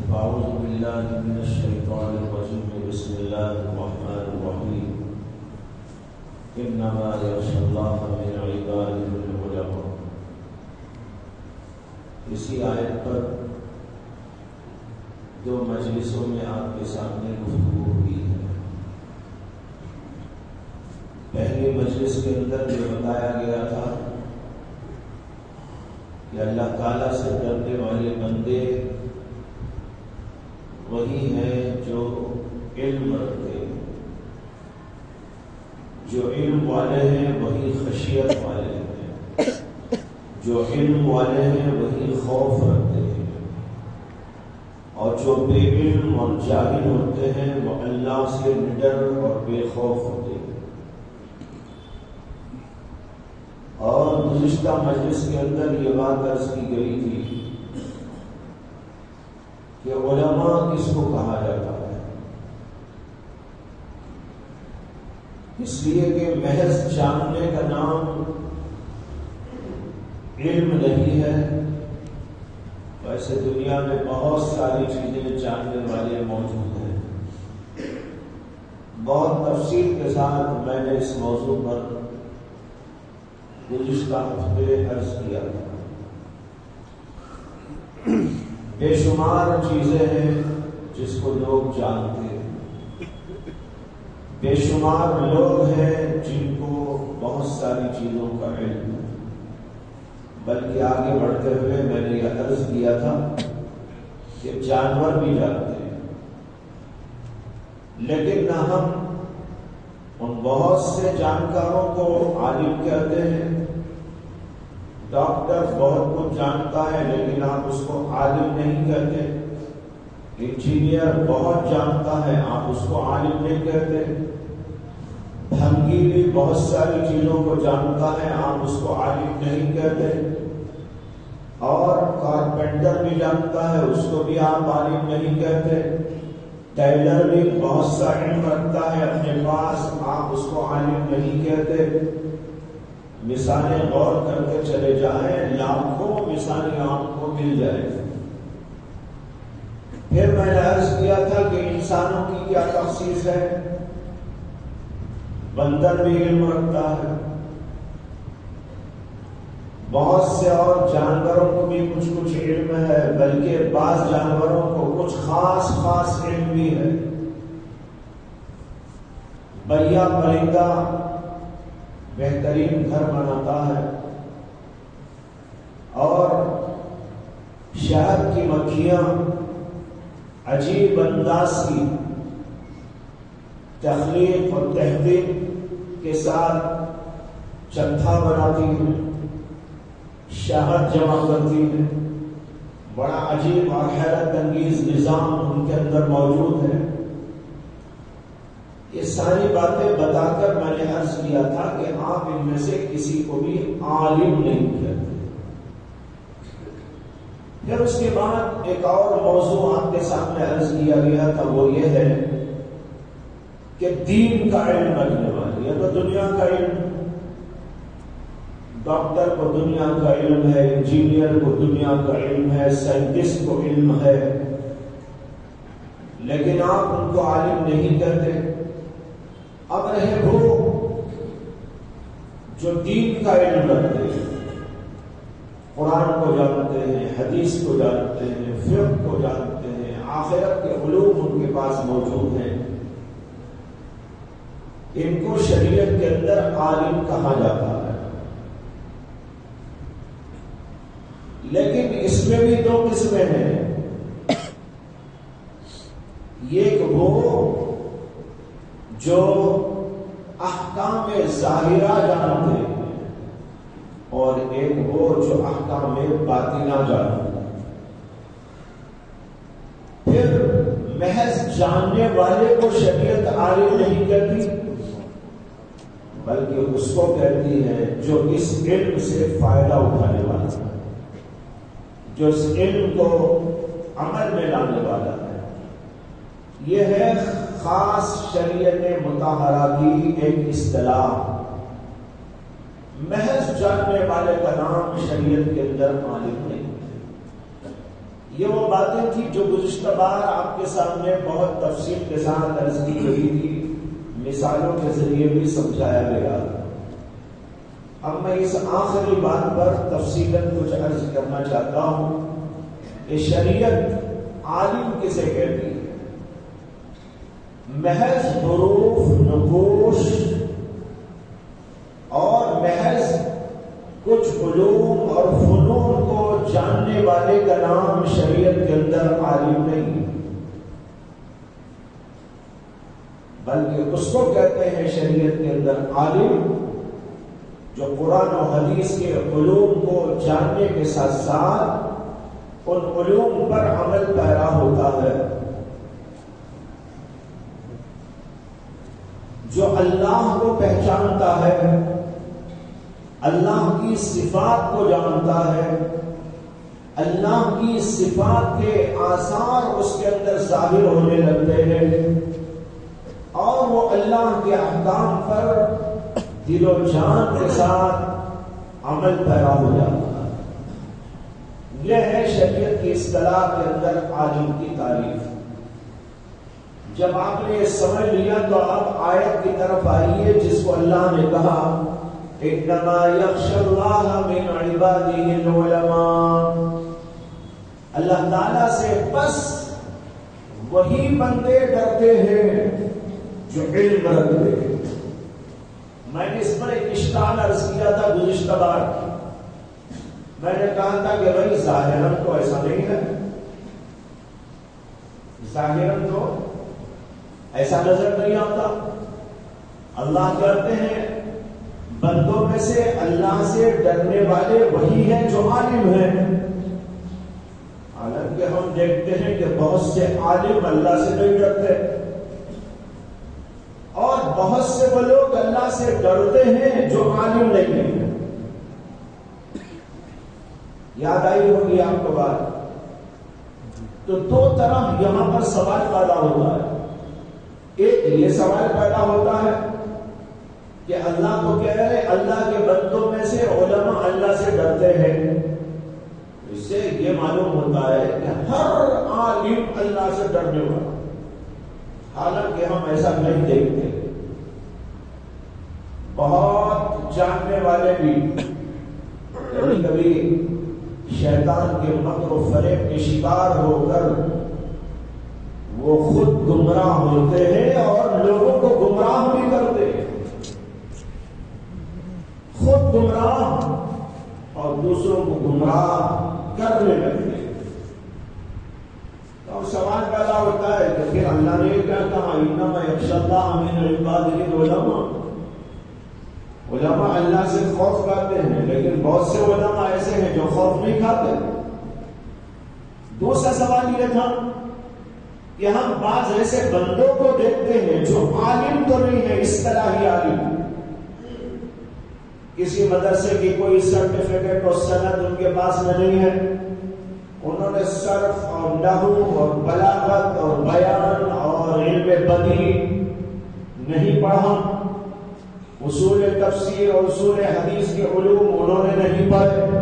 أعوذ بالله من الشيطان الرجيم بسم الله الرحمن الرحيم إنما يخشى الله من عباده العلماء. اسی آیت پر دو مجلسوں میں آپ کے سامنے گفتگو ہوئی ہے. پہلی مجلس کے اندر جو بتایا گیا تھا کہ اللہ تعالیٰ سے ڈرنے والے بندے وہی ہیں جو علم رکھتے ہیں. جو علم والے ہیں وہی خشیت والے ہیں. جو علم والے ہیں وہی خوف رکھتے ہیں. اور جو بے علم اور جاہل ہوتے ہیں وہ اللہ سے نڈر اور بے خوف ہوتے ہیں. اور گزشتہ مجلس کے اندر یہ بات عرض کی گئی تھی کہ علماء کس کو کہا جاتا ہے. اس لیے کہ محض جاننے کا نام علم نہیں ہے. ویسے دنیا میں بہت ساری چیزیں جاننے والے موجود ہیں. بہت تفصیل کے ساتھ میں نے اس موضوع پر گزشتہ ہفتے عرض کیا تھا. بے شمار چیزیں ہیں جس کو لوگ جانتے ہیں. بے شمار لوگ ہیں جن کو بہت ساری چیزوں کا علم ہے. بلکہ آگے بڑھتے ہوئے میں نے یہ عرض کیا تھا کہ جانور بھی جانتے ہیں. لیکن نہ ہم ان بہت سے جانکاروں کو عالم کہتے ہیں. ڈاکٹر بہت کچھ جانتا ہے لیکن آپ اس کو عالم نہیں کہتے. انجینئر بہت جانتا ہے آپ اس کو عالم نہیں کہتے. بھنگی بھی بہت ساری چیزوں کو جانتا ہے آپ اس کو عالم نہیں کہتے. اور کارپینٹر بھی جانتا ہے اس کو بھی آپ عالم نہیں کہتے. ٹیلر بھی بہت سا علم رکھتا ہے اپنے پاس آپ اس کو عالم نہیں کہتے. مثالیں غور کر کے چلے جائیں لاکھوں مثالیں آپ کو مل جائیں. پھر میں نے عرض کیا تھا کہ انسانوں کی کیا تخصیص ہے. بندر بھی علم رکھتا ہے. بہت سے اور جانوروں کو بھی کچھ کچھ علم ہے. بلکہ بعض جانوروں کو کچھ خاص علم بھی ہے. بیا پرندہ بہترین گھر بناتا ہے. اور شہد کی مکھیاں عجیب انداز کی تخلیق اور تحقیق کے ساتھ چتھا بناتی ہیں. شہد جمع کرتی ہیں. بڑا عجیب اور حیرت انگیز نظام ان کے اندر موجود ہے. یہ ساری باتیں بتا کر میں نے عرض کیا تھا کہ آپ ان میں سے کسی کو بھی عالم نہیں کہتے. پھر اس کے بعد ایک اور موضوع آپ کے سامنے عرض کیا گیا تھا. وہ یہ ہے کہ دین کا علم رکھنے والے یہ تو دنیا کا علم. ڈاکٹر کو دنیا کا علم ہے. انجینئر کو دنیا کا علم ہے. سائنٹسٹ کو علم ہے. لیکن آپ ان کو عالم نہیں کہتے. اب رہے وہ جو دین کا علم رکھتے ہیں. قرآن کو جانتے ہیں. حدیث کو جانتے ہیں. فقہ کو جانتے ہیں. آخرت کے علوم ان کے پاس موجود ہیں. ان کو شریعت کے اندر عالم کہا جاتا ہے. لیکن اس میں بھی دو قسمیں ہیں. ایک وہ جو احکام ظاہرہ جانتے ہیں اور ایک وہ جو احکام باطنہ جانتے ہیں. پھر محض جاننے والے کو شریعت عالم نہیں کہتی بلکہ اس کو کہتی ہے جو اس علم سے فائدہ اٹھانے والا ہے. جو اس علم کو عمل میں لانے والا ہے. یہ ہے خاص شریعت مطہرہ کی ایک اصطلاح. محض جاننے والے کا نام شریعت کے اندر عالم نہیں. یہ وہ باتیں تھیں جو گزشتہ بار آپ کے سامنے بہت تفصیل کے ساتھ عرض کی گئی تھی، مثالوں کے ذریعے بھی سمجھایا گیا۔ اب میں اس آخری بات پر تفصیلاً کچھ عرض کرنا چاہتا ہوں کہ شریعت عالم کسے کہتی ہے؟ محض حروف، نقوش اور محض کچھ علوم اور فنون کو جاننے والے کا نام شریعت کے اندر عالم نہیں، بلکہ اس کو کہتے ہیں شریعت کے اندر عالم جو قرآن و حدیث کے علوم کو جاننے کے ساتھ ساتھ ان علوم پر عمل پیرا ہوتا ہے، جو اللہ کو پہچانتا ہے، اللہ کی صفات کو جانتا ہے، اللہ کی صفات کے آثار اس کے اندر ظاہر ہونے لگتے ہیں اور وہ اللہ کے احکام پر دل و جان کے ساتھ عمل پیرا ہو جاتا ہے۔ یہ ہے شریعت کی اصطلاح کے اندر عالم کی تعریف۔ جب آپ نے یہ سمجھ لیا تو اب آیت کی طرف آئیے جس کو اللہ نے کہا انما یخشی اللہ من عبادہ العلماء، اللہ تعالیٰ سے بس وہی بندے ڈرتے ہیں جو علم رکھتے ہیں۔ میں نے اس پر ایک اشکال عرض کیا تھا گزشتہ بار، میں نے کہا تھا کہ بھائی ظاہراً تو ایسا نہیں ہے، ظاہراً تو ایسا نظر نہیں آتا۔ اللہ کہتے ہیں بندوں میں سے اللہ سے ڈرنے والے وہی ہیں جو عالم ہیں، حالانکہ ہم دیکھتے ہیں کہ بہت سے عالم اللہ سے نہیں ڈرتے اور بہت سے وہ لوگ اللہ سے ڈرتے ہیں جو عالم نہیں ہیں۔ یاد آئی ہوگی آپ کو بات؟ تو دو طرح یہاں پر سوال پیدا ہوتا ہے۔ ایک یہ سوال پیدا ہوتا ہے کہ اللہ تو کہہ رہے اللہ کے بندوں میں سے علماء اللہ سے ڈرتے ہیں، اس سے یہ معلوم ہوتا ہے کہ ہر عالم اللہ سے ڈرنے والا، حالانکہ ہم ایسا نہیں دیکھتے۔ بہت جاننے والے بھی کبھی کبھی شیطان کے مکر و فریب کے شکار ہو کر وہ خود گمراہ ہوتے ہیں اور لوگوں کو گمراہ بھی کرتے ہیں، خود گمراہ اور دوسروں کو گمراہ کرنے لگتے ہیں۔ تو سوال پیدا ہوتا ہے کہ پھر اللہ نے کیا کہا انما یخشی اللہ من عبادہ العلماء، علماء اللہ سے خوف کھاتے ہیں، لیکن بہت سے علماء ایسے ہیں جو خوف نہیں کھاتے۔ دوسرا سوال یہ تھا کہ ہم بعض ایسے بندوں کو دیکھتے ہیں جو عالم تو نہیں ہے، اصطلاحی عالم، کسی مدرسے کی کوئی سرٹیفکیٹ اور سند ان کے پاس میں نہیں ہے، انہوں نے صرف اور نحو اور بلاغت اور بیان اور علم بدیع نہیں پڑھا، اصول تفسیر اور اصول حدیث کے علوم انہوں نے نہیں پڑھے،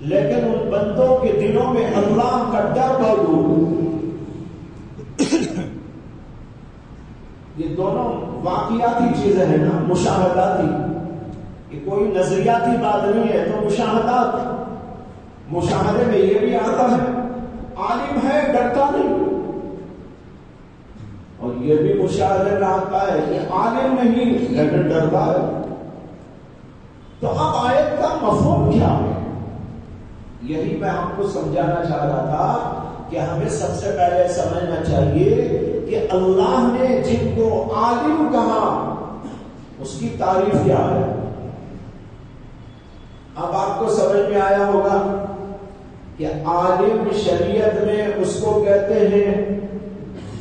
لیکن ان بندوں کے دلوں میں اللہ کا ڈر موجود۔ یہ دونوں واقعاتی چیزیں ہیں نا، مشاہداتی، یہ کوئی نظریاتی بات نہیں ہے، تو مشاہدات، مشاہدے میں یہ بھی آتا ہے عالم ہے ڈرتا نہیں، اور یہ بھی مشاہدے میں آتا ہے کہ عالم نہیں لیکن ڈرتا ہے۔ تو اب آیت کا مفہوم کیا ہے؟ یہی میں آپ کو سمجھانا چاہ رہا تھا کہ ہمیں سب سے پہلے سمجھنا چاہیے کہ اللہ نے جن کو عالم کہا اس کی تعریف کیا ہے۔ اب آپ کو سمجھ میں آیا ہوگا کہ عالم شریعت میں اس کو کہتے ہیں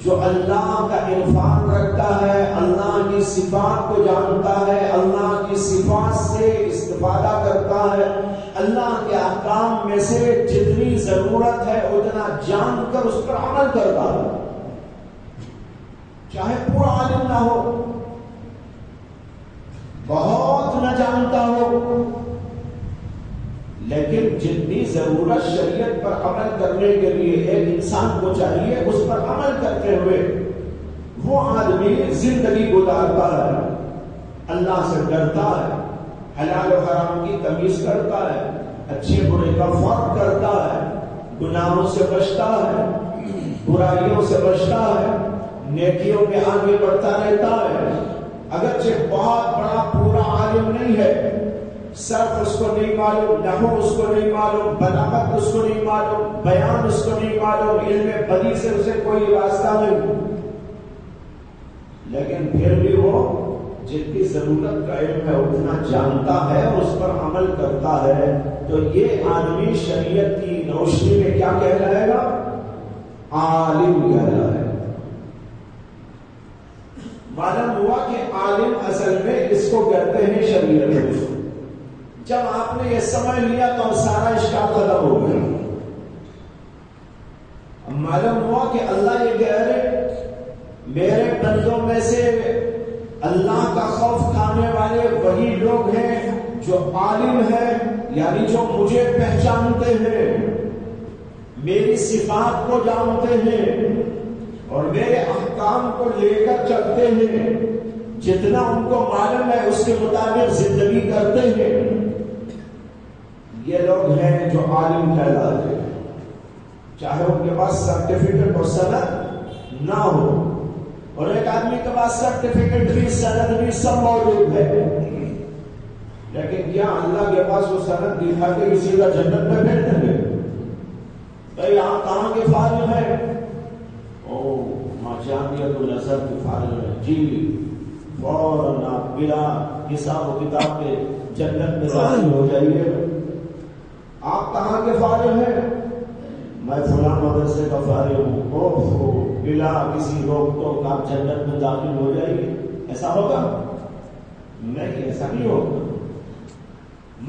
جو اللہ کا عرفان رکھتا ہے، اللہ کی صفات کو جانتا ہے، اللہ کی صفات سے استفادہ کرتا ہے، اللہ کے احکام میں سے جتنی ضرورت ہے اتنا جان کر اس پر عمل کرتا ہے، چاہے پورا عالم نہ ہو، بہت نہ جانتا ہو، لیکن جتنی ضرورت شریعت پر عمل کرنے کے لیے ایک انسان کو چاہیے، اس پر عمل کرتے ہوئے وہ آدمی زندگی گزارتا ہے، اللہ سے ڈرتا ہے، حلال و حرام کی تمیز کرتا ہے، اچھے برے کا فرق کرتا ہے، گناہوں سے بچتا ہے، برائیوں سے بچتا ہے، نیکیوں میں آگے بڑھتا رہتا ہے۔ اگرچہ بہت بڑا پورا عالم نہیں ہے، صرف اس کو نہیں معلوم، نحو اس کو نہیں معلوم، بلاغت اس کو نہیں معلوم، بیان اس کو نہیں معلوم، علم بدیع سے اسے کوئی واسطہ نہیں، لیکن پھر بھی وہ جتنی ضرورت کا علم ہے اتنا جانتا ہے، اس پر عمل کرتا ہے، تو یہ آدمی شریعت کی روشنی میں کیا کہلائے گا؟ عالم کہلائے گا۔ معلوم ہوا کہ عالم اصل میں اس کو کہتے ہیں شریعت میں۔ جب آپ نے یہ سمجھ لیا تو سارا اشکال ختم ہو گیا۔ معلوم ہوا کہ اللہ یہ کہہ رہے میرے بندوں میں سے اللہ کا خوف کھانے والے وہی لوگ ہیں جو عالم ہیں، یعنی جو مجھے پہچانتے ہیں، میری صفات کو جانتے ہیں اور میرے احکام کو لے کر چلتے ہیں، جتنا ان کو معلوم ہے اس کے مطابق زندگی کرتے ہیں، یہ لوگ ہیں جو عالم کہلاتے ہیں، چاہے ان کے پاس سرٹیفکیٹ اور سند نہ ہو، اور ایک آدمی کے پاس سرٹیفکیٹ بھی سند بھی سب موجود ہے، لیکن کیا اللہ کے پاس وہ سند دکھا کے کسی کا جنت میں بھیج دیں گے؟ بھائی آپ کہاں کے فارغ ہیں؟ او جامعۃ الازہر کے فارغ ہیں جی، فوراً آپ بلا حساب و کتاب کے جنت میں داخل ہو جائیے۔ آپ کہاں کے فارغ ہیں؟ میں فلاں مدرسے کا فارغ ہوں، بلا کسی روک ٹوک آپ جنت میں داخل ہو جائیے۔ ایسا ہوگا؟ نہیں، ایسا نہیں ہوگا۔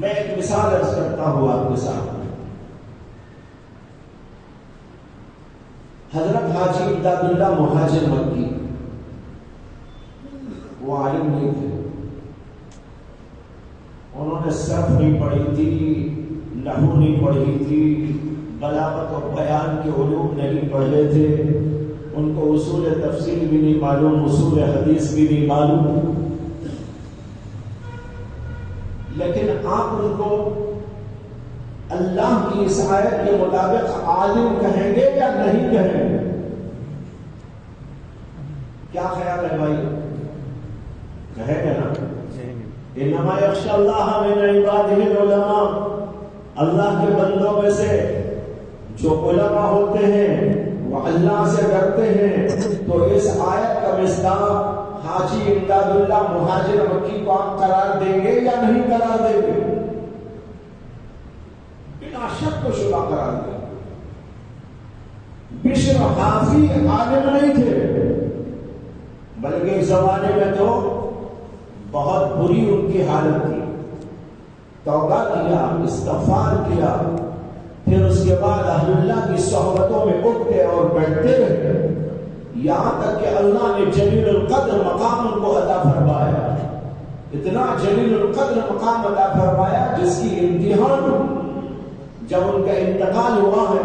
میں ایک مثال عرض کرتا ہوں آپ کے سامنے۔ حضرت حاجی امداد اللہ مہاجر مکی، وہ عالم نہیں تھے، انہوں نے صرف نہیں پڑھی تھی، نحو نہیں پڑھی تھی، بلاغت اور بیان کے علوم نہیں پڑھے تھے، ان کو اصول تفسیر بھی نہیں معلوم، اصول حدیث بھی نہیں معلوم، لیکن آپ ان کو اللہ کی اس آیت کے مطابق عالم کہیں گے یا نہیں کہیں گے؟ کیا خیال ہے بھائی؟ کہیں گے نا؟ انما یخشی اللہ من عبادہ العلماء، اللہ کے بندوں میں سے جو علماء ہوتے ہیں وہ اللہ سے ڈرتے ہیں، تو اس آیت کا مصداق حاجی امداد اللہ مہاجر مکی کو آپ قرار دیں گے یا نہیں قرار دیں گے؟ بنا شک و شبہ قرار دیں گے۔ بشر حافی عالم نہیں تھے، بلکہ اس زمانے میں تو بہت بری ان کی حالت تھی، توبہ کیا، استغفار کیا، پھر اس کے بعد اہل اللہ کی صحبتوں میں اٹھتے اور بیٹھتے رہے، یہاں تک کہ اللہ نے جلیل القدر مقام ان کو عطا فرمایا، اتنا جلیل القدر مقام عطا فرمایا جس کی امتحان جب ان کا انتقال ہوا ہے،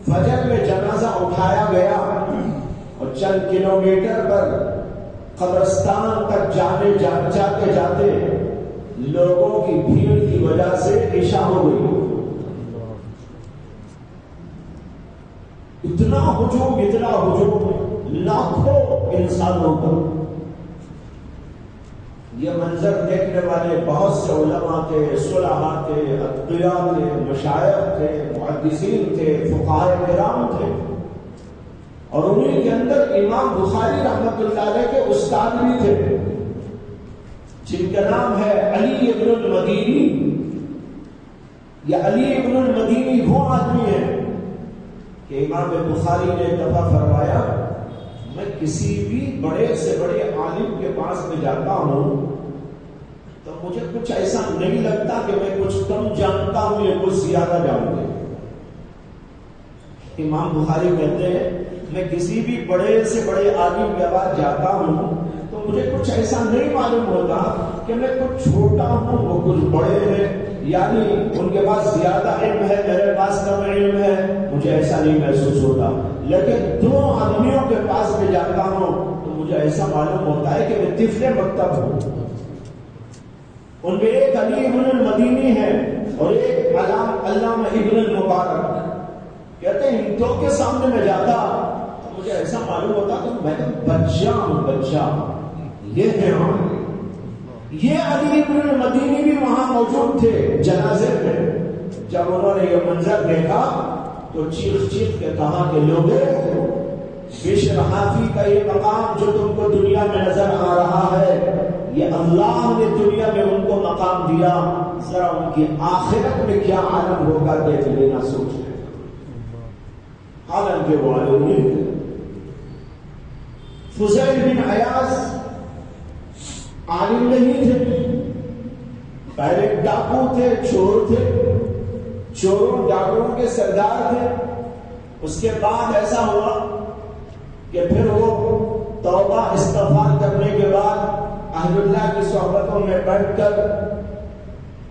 فجر میں جنازہ اٹھایا گیا اور چند کلومیٹر پر قبرستان تک جاتے جاتے لوگوں کی بھیڑ کی وجہ سے عشاء ہو گئی، اتنا ہجوم لاکھوں انسانوں پر۔ یہ منظر دیکھنے والے بہت سے علماء تھے، صلحاء تھے، اتقیاء تھے، مشائخ تھے، محدثین تھے، فقہاء کرام تھے، اور انہیں کے اندر امام بخاری رحمۃ اللہ علیہ کے استاد بھی تھے، جن کا نام ہے علی ابن المدینی۔ یہ علی ابن المدینی وہ آدمی ہے کہ امام بخاری نے ایک دفعہ فرمایا، میں کسی بھی بڑے سے بڑے عالم کے پاس میں جاتا ہوں تو مجھے کچھ ایسا نہیں لگتا کہ میں کچھ کم جانتا ہوں یا کچھ زیادہ جانتا ہوں۔ امام بخاری کہتے ہیں میں کسی بھی بڑے سے بڑے عالم کے پاس جاتا ہوں تو مجھے کچھ ایسا نہیں معلوم ہوتا کہ میں کچھ چھوٹا ہوں وہ کچھ بڑے ہیں، یعنی ان کے پاس زیادہ علم ہے میرے پاس کم علم ہے، مجھے ایسا نہیں محسوس ہوتا. لیکن دو آدمیوں کے پاس میں جاتا ہوں تو مجھے ایسا معلوم ہوتا ہے کہ میں طفل مکتب ہوں. ان میں ایک علی ابن المدینی ہے اور ایک علامہ ابن المبارک. کہتے ہیں ان دو کے سامنے میں جاتا تو مجھے ایسا معلوم ہوتا کہ میں بچہ ہوں، بچہ. یہ ہے یہ علی ابن المدینی بھی وہاں موجود تھے جنازے میں. جب انہوں نے یہ منظر دیکھا تو چیخ چیخ کے کہا کہ لوگوں، بشر حافی کا یہ مقام جو تم کو دنیا میں نظر آ رہا ہے، یہ اللہ نے دنیا میں ان کو مقام دیا، ذرا ان کی آخرت میں کیا عالم ہوگا دیکھ لینا، سوچ لینا. حالانکہ وہ عالم نہیں تھے. فضیل بن عیاض عالم نہیں تھے، پہلے ڈاکو تھے، چور تھے، چوروں ڈاکوؤں کے سردار تھے. اس کے بعد ایسا ہوا کہ پھر وہ توبہ استغفار کرنے کے بعد اہل اللہ کی صحبتوں میں بیٹھ کر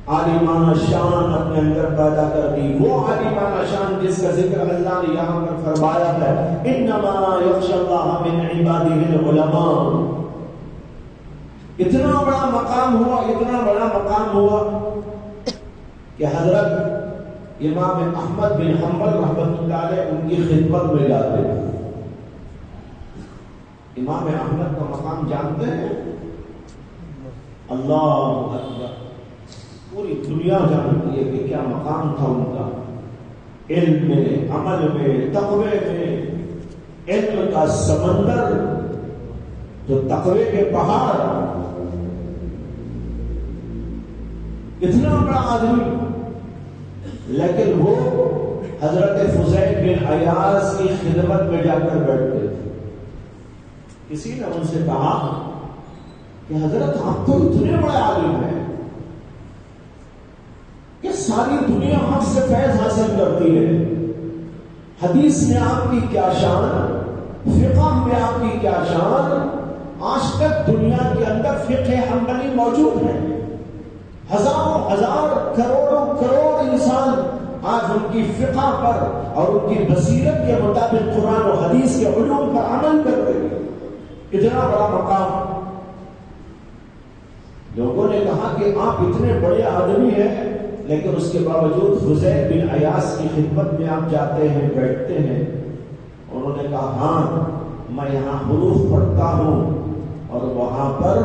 عالمانہ شان اپنے اندر پیدا کر دی. وہ عالمانہ شان جس کا ذکر اللہ نے یہاں پر فرمایا ہے، انما یخشی اللہ من عبادہ العلماء. اتنا بڑا مقام ہوا، اتنا بڑا مقام ہوا کہ حضرت امام احمد بن حنبل رحمۃ اللہ علیہ ان کی خدمت میں جاتے ہیں. امام احمد کا مقام جانتے ہیں؟ اللہ اکبر، پوری دنیا جانتی ہے کہ کیا مقام تھا ان کا. علم میں، عمل میں، تقوی میں. علم کا سمندر تو تقوی کے پہاڑ. اتنا بڑا آدمی، لیکن وہ حضرت فضیل بن عیاض کی خدمت میں جا کر بیٹھتے تھے. کسی نے ان سے کہا کہ حضرت آپ تو اتنے بڑے عالم ہیں کہ ساری دنیا آپ سے فیض حاصل کرتی ہے. حدیث میں آپ کی کیا شان، فقہ میں آپ کی کیا شان. آج تک دنیا کے اندر فقہ حنبلی موجود ہے. ہزاروں ہزار کروڑوں کروڑ انسان آج ان کی فقہ پر اور ان کی بصیرت کے مطابق قرآن و حدیث کے علوم پر عمل کرتے ہیں. اتنا بڑا مقام. لوگوں نے کہا کہ آپ اتنے بڑے آدمی ہیں لیکن اس کے باوجود فضیل بن عیاض کی خدمت میں آپ جاتے ہیں، بیٹھتے ہیں. انہوں نے کہا ہاں، میں یہاں حروف پڑھتا ہوں اور وہاں پر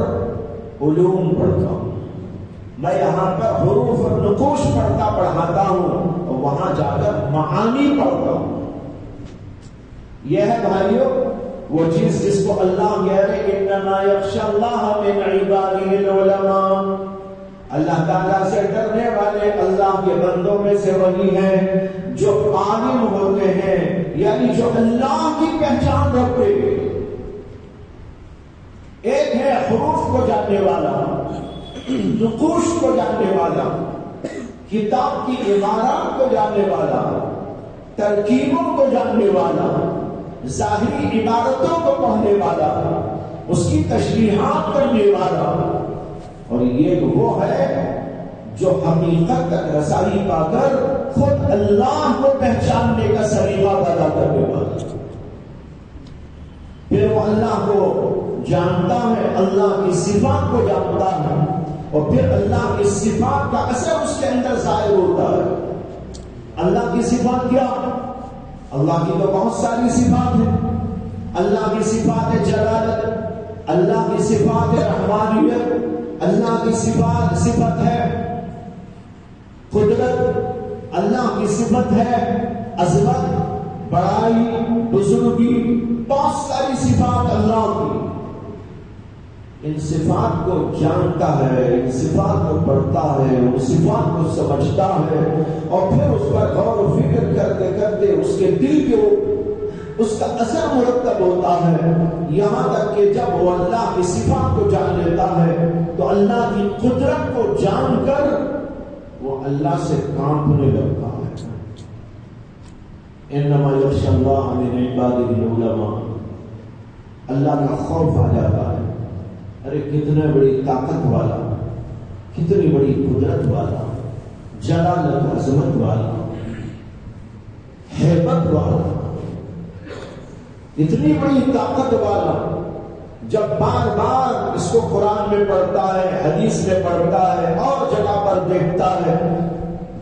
علوم پڑھتا ہوں. میں یہاں پر حروف اور نقوش پڑھاتا ہوں اور وہاں جا کر معانی پڑھتا ہوں. یہ ہے بھائیوں وہ چیز جس کو اللہ کہہ رہے انما یخشی اللہ من عبادہ العلماء. اللہ تعالیٰ سے ڈرنے والے اللہ کے بندوں میں سے وہی ہیں جو عالم ہوتے ہیں، یعنی جو اللہ کی پہچان رکھتے ہیں. ایک ہے حروف کو جاننے والا، نقوش کو جاننے والا، کتاب کی عبارات کو جاننے والا، ترکیبوں کو جاننے والا، ظاہری عبارتوں کو پڑھنے والا، اس کی تشریحات کرنے والا. اور یہ وہ ہے جو حقیقت تک رسائی پا کر خود اللہ کو پہچاننے کا سلیقہ پیدا کرنے والا. پھر وہ اللہ کو جانتا ہے، اللہ کی صفات کو جانتا ہے اور پھر اللہ کی صفات کا اثر اس کے اندر ظاہر ہوتا ہے. اللہ کی صفات کیا؟ اللہ کی تو بہت ساری صفات ہیں. اللہ کی صفات جلالت، اللہ کی صفات رحمانیت، اللہ کی صفت ہے قدرت، اللہ کی صفت ہے عظمت، بڑائی، بزرگی، بہت ساری صفات اللہ کی. ان صفات کو جانتا ہے، ان صفات کو پڑھتا ہے، ان صفات کو سمجھتا ہے اور پھر اس پر غور و فکر کرتے کرتے اس کے دل کے اس کا اثر مرتب ہوتا ہے. یہاں تک کہ جب وہ اللہ کی صفات کو جان لیتا ہے تو اللہ کی قدرت کو جان کر وہ اللہ سے کانپنے لگتا ہے. انما یخشی اللہ من عبادہ العلماء. اللہ کا خوف آ جاتا ہے. ارے کتنے بڑی طاقت والا، کتنی بڑی قدرت والا، جلالت عظمت والا، ہیبت والا، اتنی بڑی طاقت والا، جب بار بار اس کو قرآن میں پڑھتا ہے، حدیث میں پڑھتا ہے اور جگہ پر دیکھتا ہے،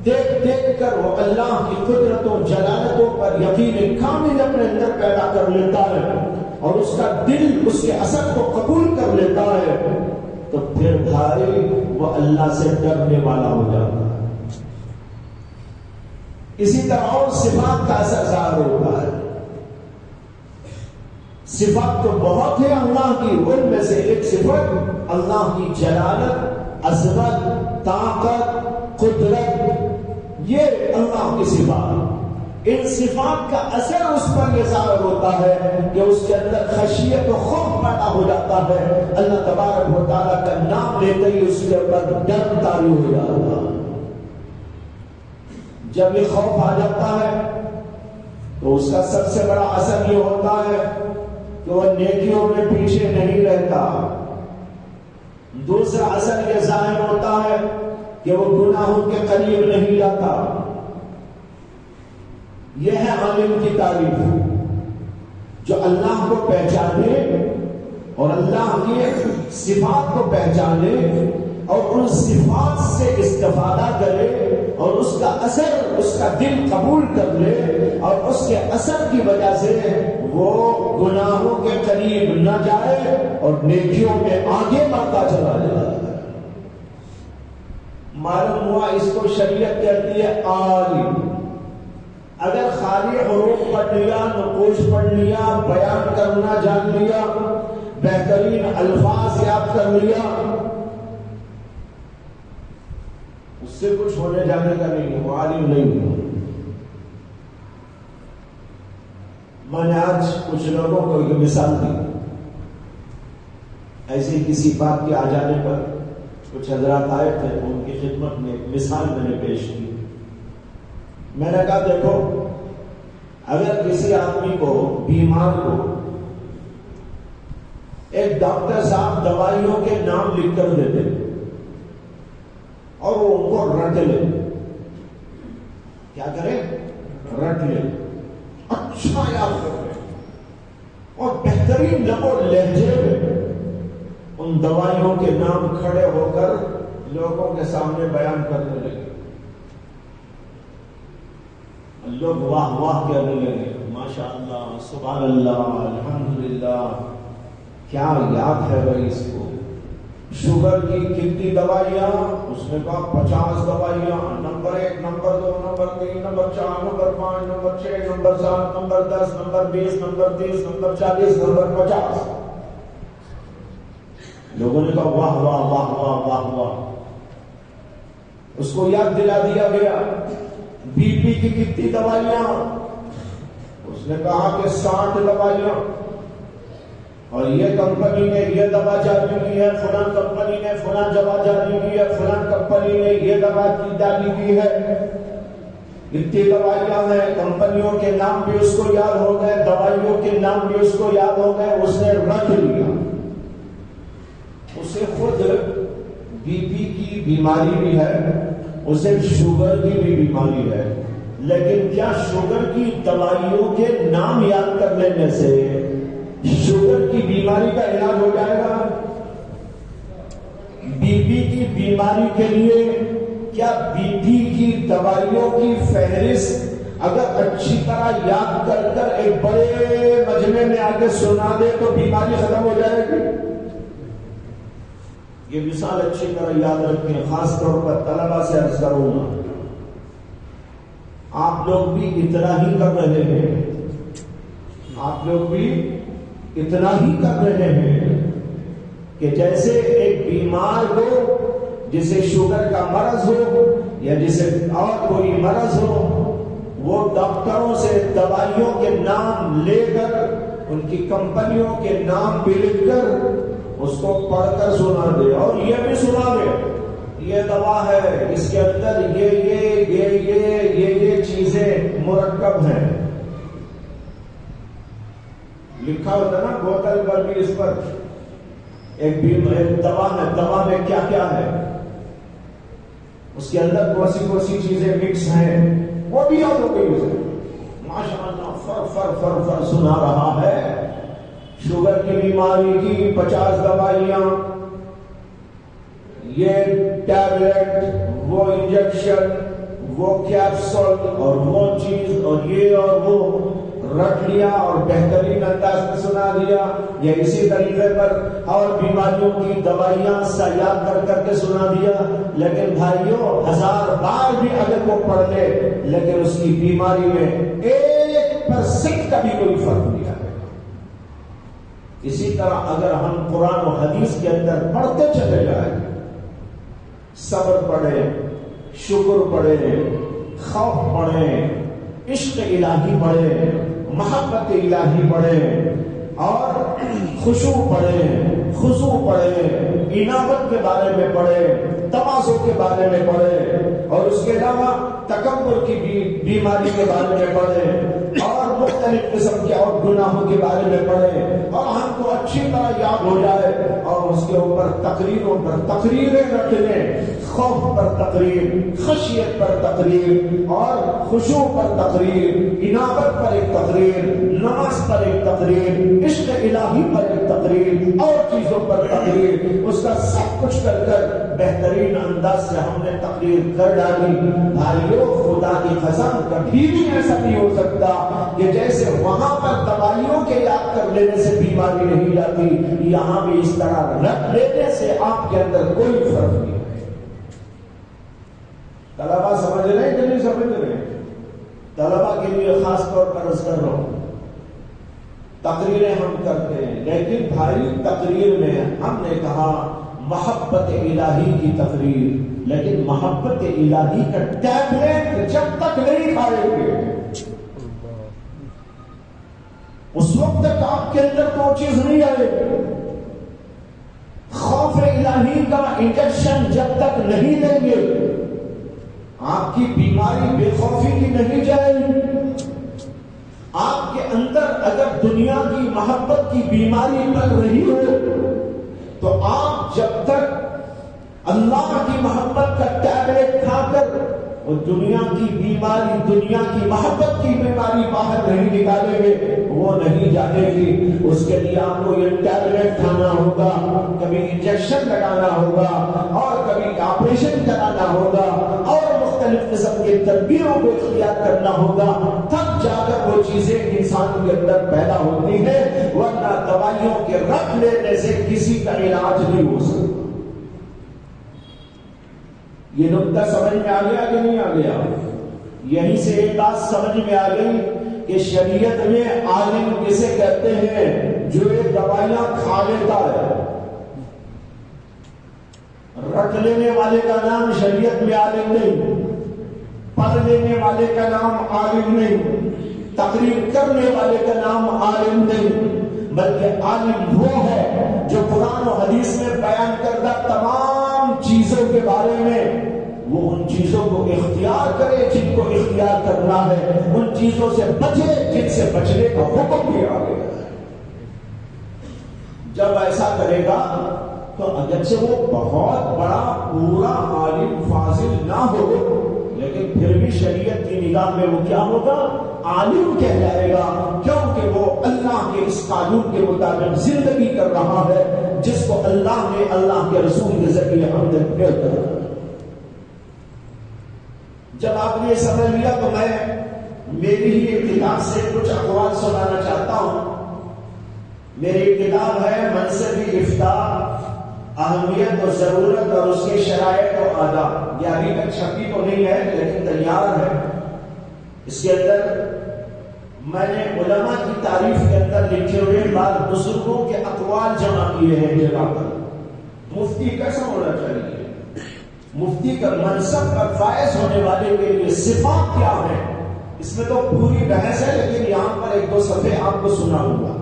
دیکھ دیکھ کر وہ اللہ کی قدرتوں جلالتوں پر یقین کامل اپنے اندر پیدا کر لیتا ہے اور اس کا دل اس کے اثر کو قبول کر لیتا ہے، تو پھر بھائی وہ اللہ سے ڈرنے والا ہو جاتا ہے۔ اسی طرح اور صفات کا اثر ظاہر ہوتا ہے۔ صفات تو بہت ہے اللہ کی، ان میں سے ایک صفت اللہ کی جلالت، عظمت، طاقت، قدرت، یہ اللہ کی صفات۔ ان صفات کا اثر اس پر یہ ظاہر ہوتا ہے کہ اس کے اندر خشیت و خوف پیدا ہو جاتا ہے، اللہ تبارک و تعالیٰ کا نام لیتے ہی اس کے اوپر ڈر طاری ہو جاتا ہے۔ جب یہ خوف آ جاتا ہے تو اس کا سب سے بڑا اثر یہ ہوتا ہے کہ وہ نیکیوں میں پیچھے نہیں رہتا۔ دوسرا اثر یہ ظاہر ہوتا ہے کہ وہ گناہوں کے قریب نہیں جاتا۔ یہ ہے عالم کی تعریف، جو اللہ کو پہچانے اور اللہ کی صفات کو پہچانے اور ان صفات سے استفادہ کرے اور اس کا اثر اس کا دل قبول کر لے اور اس کے اثر کی وجہ سے وہ گناہوں کے قریب نہ جائے اور نیکیوں میں آگے بڑھتا چلا جائے۔ معلوم ہوا اس کو شریعت کہتی ہے عالم۔ اگر خالی حروف پڑھ لیا، نقوش پڑھ لیا، بیان کرنا جان لیا، بہترین الفاظ یاد کر لیا، اس سے کچھ ہونے جانے کا نہیں، وہ عالم نہیں ہوا۔ میں نے آج کچھ لوگوں کو ایک مثال دی، ایسے کسی بات کے آ جانے پر کچھ حضرات آئے تھے، ان کی خدمت میں ایک مثال میں نے پیش کی۔ میں نے کہا دیکھو، اگر کسی آدمی کو، بیمار کو، ایک ڈاکٹر صاحب دوائیوں کے نام لکھ کر دیتے اور وہ ان کو رٹ لے، کیا کرے؟ رٹ لے، اچھا یاد کر لے اور بہترین لب و لہجے میں ان دوائیوں کے نام کھڑے ہو کر لوگوں کے سامنے بیان کرنے لگے۔ لوگ واہ واہ کہنے لگے، ماشاء اللہ، سبحان اللہ، الحمدللہ، کیا یاد ہے بھائی اس کو۔ شوگر کی کتنی دوائیاں؟ اس نے کہا 50 دوائیاں، number 1، number 2، number 3، number 4، number 5، number 6، number 7، number 10، number 20، number 30، number 40، number 50۔ لوگوں نے کہا واہ واہ واہ واہ واہ واہ۔ اس کو یاد دلا دیا گیا بی پی کی کتنی دوائیاں؟ اس نے کہا کہ 60 دوائیاں، اور یہ کمپنی نے یہ دوا جاری کی ہے، فلاں کمپنی نے فلاں دوا جاری کی ہے، فلاں کمپنی نے یہ دوا جاری کی ہے۔ اتنی دوائیاں ہیں، کمپنیوں کے نام بھی اس کو یاد ہو گئے، دوائیوں کے نام بھی اس کو یاد ہو گئے، اس نے رکھ لیا۔ اسے خود بی پی کی بیماری بھی ہے، اسے شوگر کی بھی بیماری ہے، لیکن کیا شوگر کی دوائیوں کے نام یاد کر لینے سے شوگر کی بیماری کا علاج ہو جائے گا؟ بی پی کی بیماری کے لیے کیا بی پی کی دوائیوں کی فہرست اگر اچھی طرح یاد کر کر ایک بڑے مجمع میں آ کے سنا دے تو بیماری ختم ہو جائے گی؟ یہ مثال اچھی طرح یاد رکھیں، خاص طور پر طلبا سے عرض کروں گا، آپ لوگ بھی اتنا ہی کر رہے ہیں، آپ لوگ بھی اتنا ہی کر رہے ہیں کہ جیسے ایک بیمار ہو، جسے شوگر کا مرض ہو یا جسے اور کوئی مرض ہو، وہ ڈاکٹروں سے دوائیوں کے نام لے کر، ان کی کمپنیوں کے نام بھی لکھ کر اس کو پڑھ کر سنا دے، اور یہ بھی سنا دے یہ دوا ہے، اس کے اندر یہ چیزیں مرکب ہیں، لکھا ہوتا نا بوتل پر بھی اس پر ایک دوا میں کیا کیا ہے، اس کے اندر کون سی چیزیں مکس ہیں، وہ بھی آپ لوگ کو یوز ہے. ماشاء اللہ فر سنا رہا ہے. شوگر کی بیماری کی 50 دوائیاں، یہ ٹیبلٹ، وہ انجیکشن، وہ کیپسول، اور وہ چیز اور یہ اور وہ رکھ لیا اور بہترین انداز میں سنا دیا. یہ اسی طریقے پر اور بیماریوں کی دوائیاں یاد کر کے سنا دیا. لیکن بھائیوں 1000 بار بھی اگر وہ پڑھ لے لیکن اس کی بیماری میں 1% کا بھی کوئی فرق نہیں آئے. اسی طرح اگر ہم قرآن و حدیث کے اندر پڑھتے چلے جائیں، صبر پڑھیں، شکر پڑھیں، خوف پڑھیں، عشق الہی پڑھیں، محبت الہی پڑھیں، اور خشوع پڑھیں، خضوع پڑھیں، انابت کے بارے میں پڑھیں، تواضع کے بارے میں پڑھیں، اور اس کے علاوہ تکبر کی بیماری کے بارے میں پڑھیں، اور مختلف قسم کے اور گناہوں کے بارے میں پڑھیں، اور ہم کو اچھی طرح یاد ہو جائے، اور اس کے اوپر تقریروں پر تقریریں رکھ لیں، خوف پر تقریر، خشیت پر تقریر، اور خشوع پر تقریر، انابت پر ایک تقریر، نماز پر ایک تقریر، عشق الہی پر ایک تقریر، اور چیزوں پر تقریر. اس کا سب کچھ کر بہترین انداز سے ہم نے تقریر کر ڈالی. بھائیو خدا کی قسم کبھی بھی ایسا نہیں ہو سکتا کہ جیسے وہاں پر دوائیوں کے یاد کر لینے سے بیماری نہیں جاتی، یہاں بھی اس طرح رکھ لینے سے آپ کے اندر کوئی فرق نہیں ہے. طلبا سمجھ رہے ہیں کہ نہیں سمجھ رہے؟ طلبا کے لیے خاص طور پر عرض کر رہا ہوں، تقریریں ہم کرتے ہیں، لیکن بھائی تقریر میں ہم نے کہا محبت الہی کی تقریر، لیکن محبت الہی کا ٹیبلٹ جب تک نہیں کھائیں گے اس وقت تک آپ کے اندر تو چیز نہیں آئے گی. خوف الہی کا انجیکشن جب تک نہیں دیں گے آپ کی بیماری بے خوفی کی نہیں جائے گی. آپ کے اندر اگر دنیا کی محبت کی بیماری لگ رہی ہو تو آپ جب تک اللہ کی محبت کا ٹیبلٹ کھا کر وہ دنیا کی بیماری، دنیا کی محبت کی بیماری باہر نہیں نکالیں گے، وہ نہیں جانے گی. اس کے لیے آپ کو یہ ٹیبلٹ کھانا ہوگا، کبھی انجیکشن لگانا ہوگا، اور کبھی آپریشن کرانا ہوگا، اور مختلف قسم کے تدبیروں کو اختیار کرنا ہوگا، تب جا کر وہ چیزیں انسان کے اندر پیدا ہوتی ہیں. ورنہ دوائیوں کے رکھ لینے سے کسی کا علاج نہیں ہو سکتا. یہ نقطہ سمجھ میں آ گیا کہ نہیں آ گیا؟ یہیں سے ایک بات سمجھ میں آ گئی کہ شریعت میں عالم کسے کہتے ہیں؟ جو یہ دوائیاں کھا لیتا ہے. رکھ لینے والے کا نام شریعت میں عالم نہیں، پڑھ لینے والے کا نام عالم نہیں، تقریر کرنے والے کا نام عالم نہیں، بلکہ عالم وہ ہے جو قرآن و حدیث میں بیان کردہ تمام چیزوں کے بارے میں وہ ان چیزوں کو اختیار کرے جن کو اختیار کرنا ہے، ان چیزوں سے بچے جن سے بچنے کا حکم دیا گیا ہے. جب ایسا کرے گا تو اگرچہ وہ بہت بڑا پورا عالم فاضل نہ ہو، لیکن پھر بھی شریعت کی نگاہ میں وہ کیا ہوگا؟ عالم کہہ جائے گا، کیونکہ وہ اللہ کے اس قانون کے مطابق زندگی کر رہا ہے جس کو اللہ نے اللہ کے رسول کے ذریعے ہم نے پیش کیا. جب آپ نے یہ سمجھ لیا تو میں میری ہی ایک کتاب سے کچھ اقوال سنانا چاہتا ہوں. میری کتاب ہے منصبی افتاء، اہمیت و ضرورت اور اس کے شرائط و آداب. یہ ابھی تک چھپی تو نہیں ہے لیکن تیار ہے. اس کے اندر میں نے علماء کی تعریف کے اندر لکھے ہوئے بعض بزرگوں کے اقوال جمع کیے ہیں جگہ پر. مفتی کیسا ہونا چاہیے، مفتی کا منصب پر فائز ہونے والے کے لیے صفات کیا ہے، اس میں تو پوری بحث ہے، لیکن یہاں پر ایک دو صفحے آپ کو سنا ہوگا.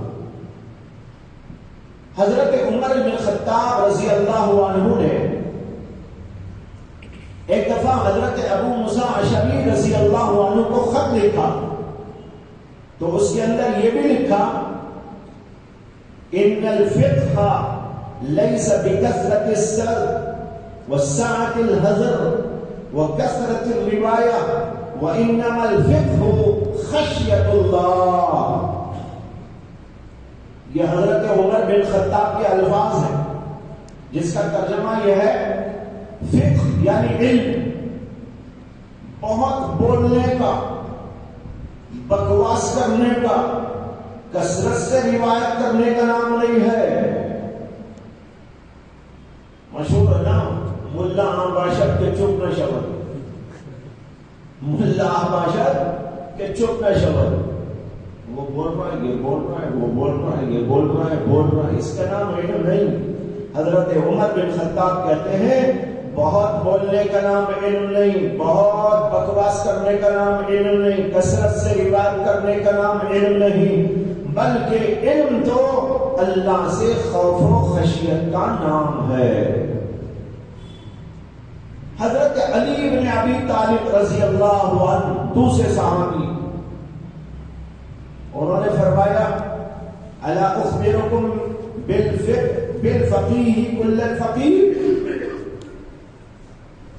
حضرت عمر بن خطاب رضی اللہ عنہ نے ایک دفعہ حضرت ابو موسیٰ اشعری رضی اللہ عنہ کو خط لکھا، تو اس کے اندر یہ بھی لکھا ان الفقہ ليس بكثرة السرد والسعة الهزر وكثرة الرواية وإنما الفقه خشية الله. یہ حضرت عمر بن خطاب کے الفاظ ہیں جس کا ترجمہ یہ ہے فقہ یعنی علم. بہت بولنے کا، بکواس کرنے کا، کثرت سے روایت کرنے کا نام نہیں ہے. مشہور ہے نا ملا عام باشد کے چپ نہ شبد، ملا عام باشد کے چپ نہ شبد. وہ بول رہا ہے، یہ بول رہا ہے، وہ بول رہا ہے، یہ بول رہا ہے، بول رہا ہے. اس کا نام علم نہیں. حضرت عمر بن خطاب کہتے ہیں بہت بولنے کا نام علم نہیں، بہت بکواس کرنے کا نام علم نہیں، کثرت سے روایت کرنے کا نام علم نہیں، بلکہ علم تو اللہ سے خوف و خشیت کا نام ہے. حضرت علی بن ابی طالب رضی اللہ عنہ دوسرے صحابی، انہوں نے فرمایا الا اخبرکم بالفقیہ کل الفقیہ.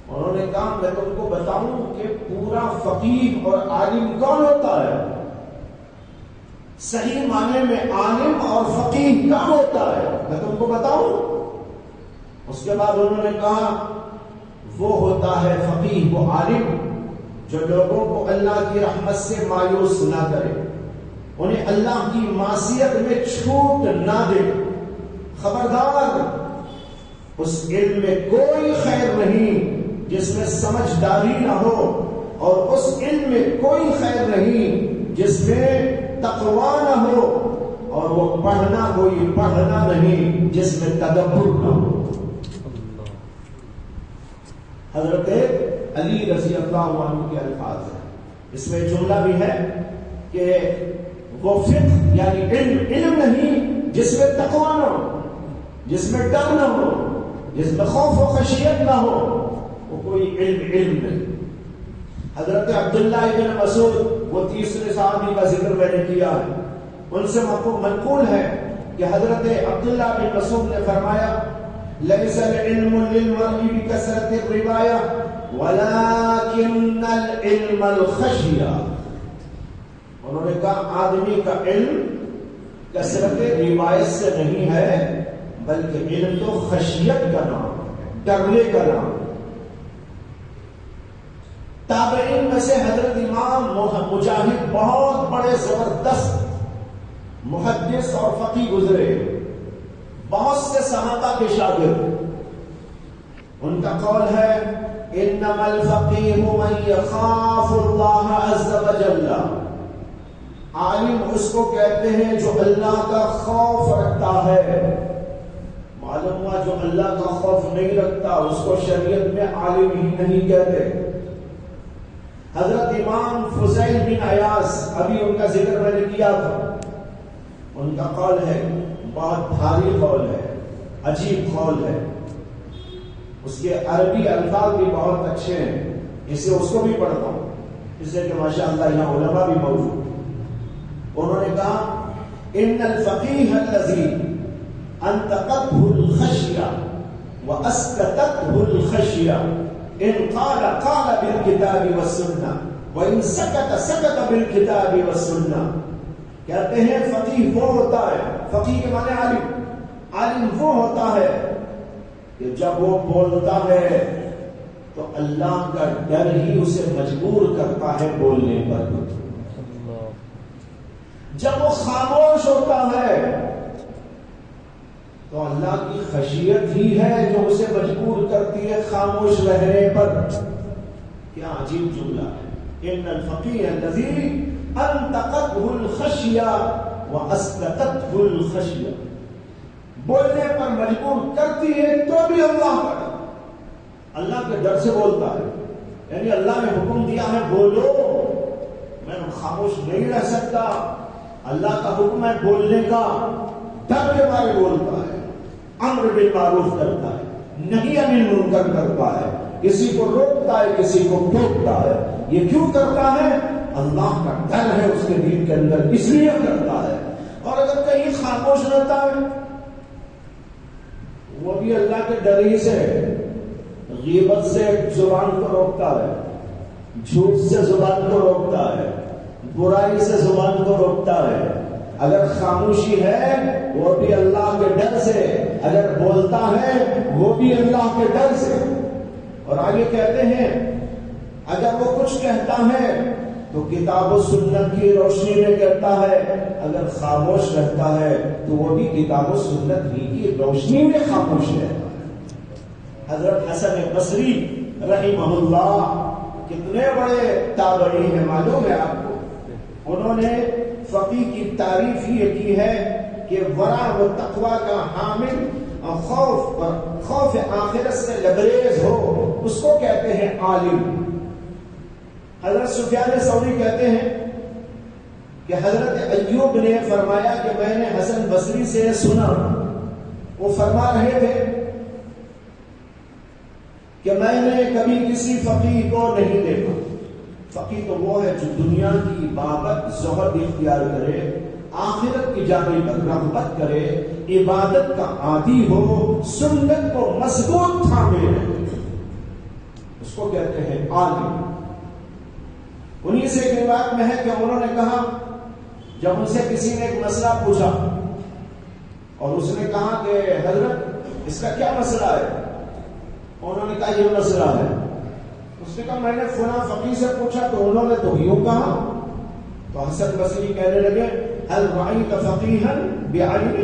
انہوں نے کہا میں تم کو بتاؤں کہ پورا فقیہ اور عالم کون ہوتا ہے. صحیح معنی میں عالم اور فقیہ کون ہوتا ہے میں تم کو بتاؤں. اس کے بعد انہوں نے کہا وہ ہوتا ہے فقیہ، وہ عالم جو لوگوں کو اللہ کی رحمت سے مایوس نہ کرے، انہیں اللہ کی معصیت میں چھوٹ نہ دے. خبردار، اس علم میں کوئی خیر نہیں جس میں سمجھداری نہ ہو، اور اس علم میں کوئی خیر نہیں جس میں تقوی نہ ہو، اور وہ پڑھنا کوئی پڑھنا نہیں جس میں تدبر نہ ہو. حضرت علی رضی اللہ عنہ کے الفاظ ہیں. اس میں جملہ بھی ہے کہ وہ فقہ یعنی علم نہیں جس میں تقوی نہ ہو، جس میں ڈر نہ ہو، جس میں خوف و خشیت نہ ہو، وہ کوئی علم نہیں. حضرت عبداللہ ابن مسعود، وہ تیسرے صحابی کا ذکر میں نے کیا ہے، ان سے منقول ہے کہ حضرت عبداللہ بن مسعود نے فرمایا ليس العلم للمرء بكثرة الرواية ولكن العلم الخشية. انہوں نے کہا آدمی کا علم کثرت روایت سے نہیں ہے، بلکہ علم تو خشیت کا نام ہے، ڈرنے کا نام. تابعین میں سے حضرت امام مجاہد بہت بڑے زبردست محدث اور فقیہ گزرے، بہت سے صحابہ کے شاگرد. ان کا قول ہے انما الفقیہ من یخاف اللہ عز وجل. عالم اس کو کہتے ہیں جو اللہ کا خوف رکھتا ہے. معلوم ہوا جو اللہ کا خوف نہیں رکھتا اس کو شریعت میں عالم ہی نہیں کہتے. حضرت امام فضیل بن عیاض، ابھی ان کا ذکر میں نے کیا تھا، ان کا قول ہے بہت بھاری قول ہے، عجیب قول ہے. اس کے عربی الفاظ بھی بہت اچھے ہیں، اس کو بھی پڑھتا ہوں اس لیے کہ ماشاءاللہ یہاں علماء بھی موجود. انہوں نے کہا ان الفقیہ الذی انطقته الخشیہ واسکتته الخشیہ ان قال قال بالکتاب والسنہ وان سکت سکت بالکتاب والسنہ. کہتے ہیں فقیہ وہ ہوتا ہے، فقیہ کے معنی عالم، عالم وہ ہوتا ہے کہ جب وہ بولتا ہے تو اللہ کا ڈر ہی اسے مجبور کرتا ہے بولنے پر. جب وہ خاموش ہوتا ہے تو اللہ کی خشیت ہی ہے جو اسے مجبور کرتی ہے خاموش رہنے پر. کیا عجیب جملہ ہے. ان الفقیہ الذی انطقته الخشیہ واسکتته الخشیہ. بولنے پر مجبور کرتی ہے تو بھی اللہ کا ڈر، اللہ کے ڈر سے بولتا ہے. یعنی اللہ نے حکم دیا ہے بولو، میں خاموش نہیں رہ سکتا. اللہ کا حکم ہے بولنے کا، ڈر کے بارے بولتا ہے، امر بالمعروف کرتا ہے، نہی عن المنکر کرتا ہے، کسی کو روکتا ہے، کسی کو ٹوکتا ہے. یہ کیوں کرتا ہے؟ اللہ کا ڈر ہے اس کے دل کے اندر، اس لیے کرتا ہے. اور اگر کہیں خاموش رہتا ہے وہ بھی اللہ کے ڈر ہی سے غیبت سے زبان کو روکتا ہے، جھوٹ سے زبان کو روکتا ہے، برائی سے زبان کو روکتا ہے. اگر خاموشی ہے وہ بھی اللہ کے ڈر سے، اگر بولتا ہے وہ بھی اللہ کے ڈر سے. اور آگے کہتے ہیں اگر وہ کچھ کہتا ہے تو کتاب و سنت کی روشنی میں کہتا ہے، اگر خاموش رہتا ہے تو وہ بھی کتاب و سنت ہی کی روشنی میں خاموش ہے. حضرت حسن بصری رحمہ اللہ کتنے بڑے تابعی ہیں معلوم ہے آپ کو. انہوں نے فقیہ کی تعریف یہ کی ہے کہ ورع و تقوی کا حامل اور خوف آخرت سے لبریز ہو، اس کو کہتے ہیں عالم. حضرت سفیان ثوری کہتے ہیں کہ حضرت ایوب نے فرمایا کہ میں نے حسن بصری سے سنا، وہ فرما رہے تھے کہ میں نے کبھی کسی فقیہ کو نہیں دیکھا. فقیہ تو وہ ہے جو دنیا کی بابت زہد اختیار کرے، آخرت کی جانب رغبت کرے، عبادت کا عادی ہو، سنت کو مضبوط تھامے رہے، اس کو کہتے ہیں عالم. انہی سے ایک روایت میں ہے کہ انہوں نے کہا جب ان سے کسی نے ایک مسئلہ پوچھا اور اس نے کہا کہ حضرت اس کا کیا مسئلہ ہے، انہوں نے کہا یہ مسئلہ ہے. اس نے کہا میں نے فلاں فقیہ سے پوچھا تو انہوں نے تو یوں کہا. تو حسن بصری کہنے لگے هل رأيت فقيها بعينك،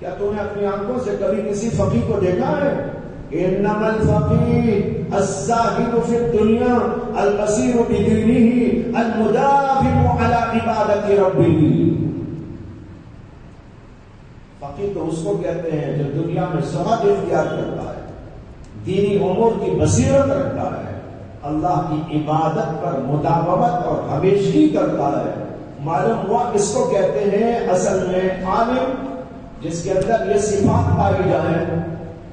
کیا تم نے اپنی آنکھوں سے کبھی کسی فقیہ کو دیکھا ہے؟ انما الفقيه الزاهد في الدنيا البصير بدينه المداوم على عبادة ربه. فقیہ تو اس کو کہتے ہیں جو دنیا میں زہد اختیار کرتا ہے، دینی امور کی بصیرت رکھتا ہے، اللہ کی عبادت پر مداومت اور ہمیشگی کرتا ہے. معلوم ہوا اس کو کہتے ہیں اصل میں عالم، جس کے اندر یہ صفات پائی جائیں،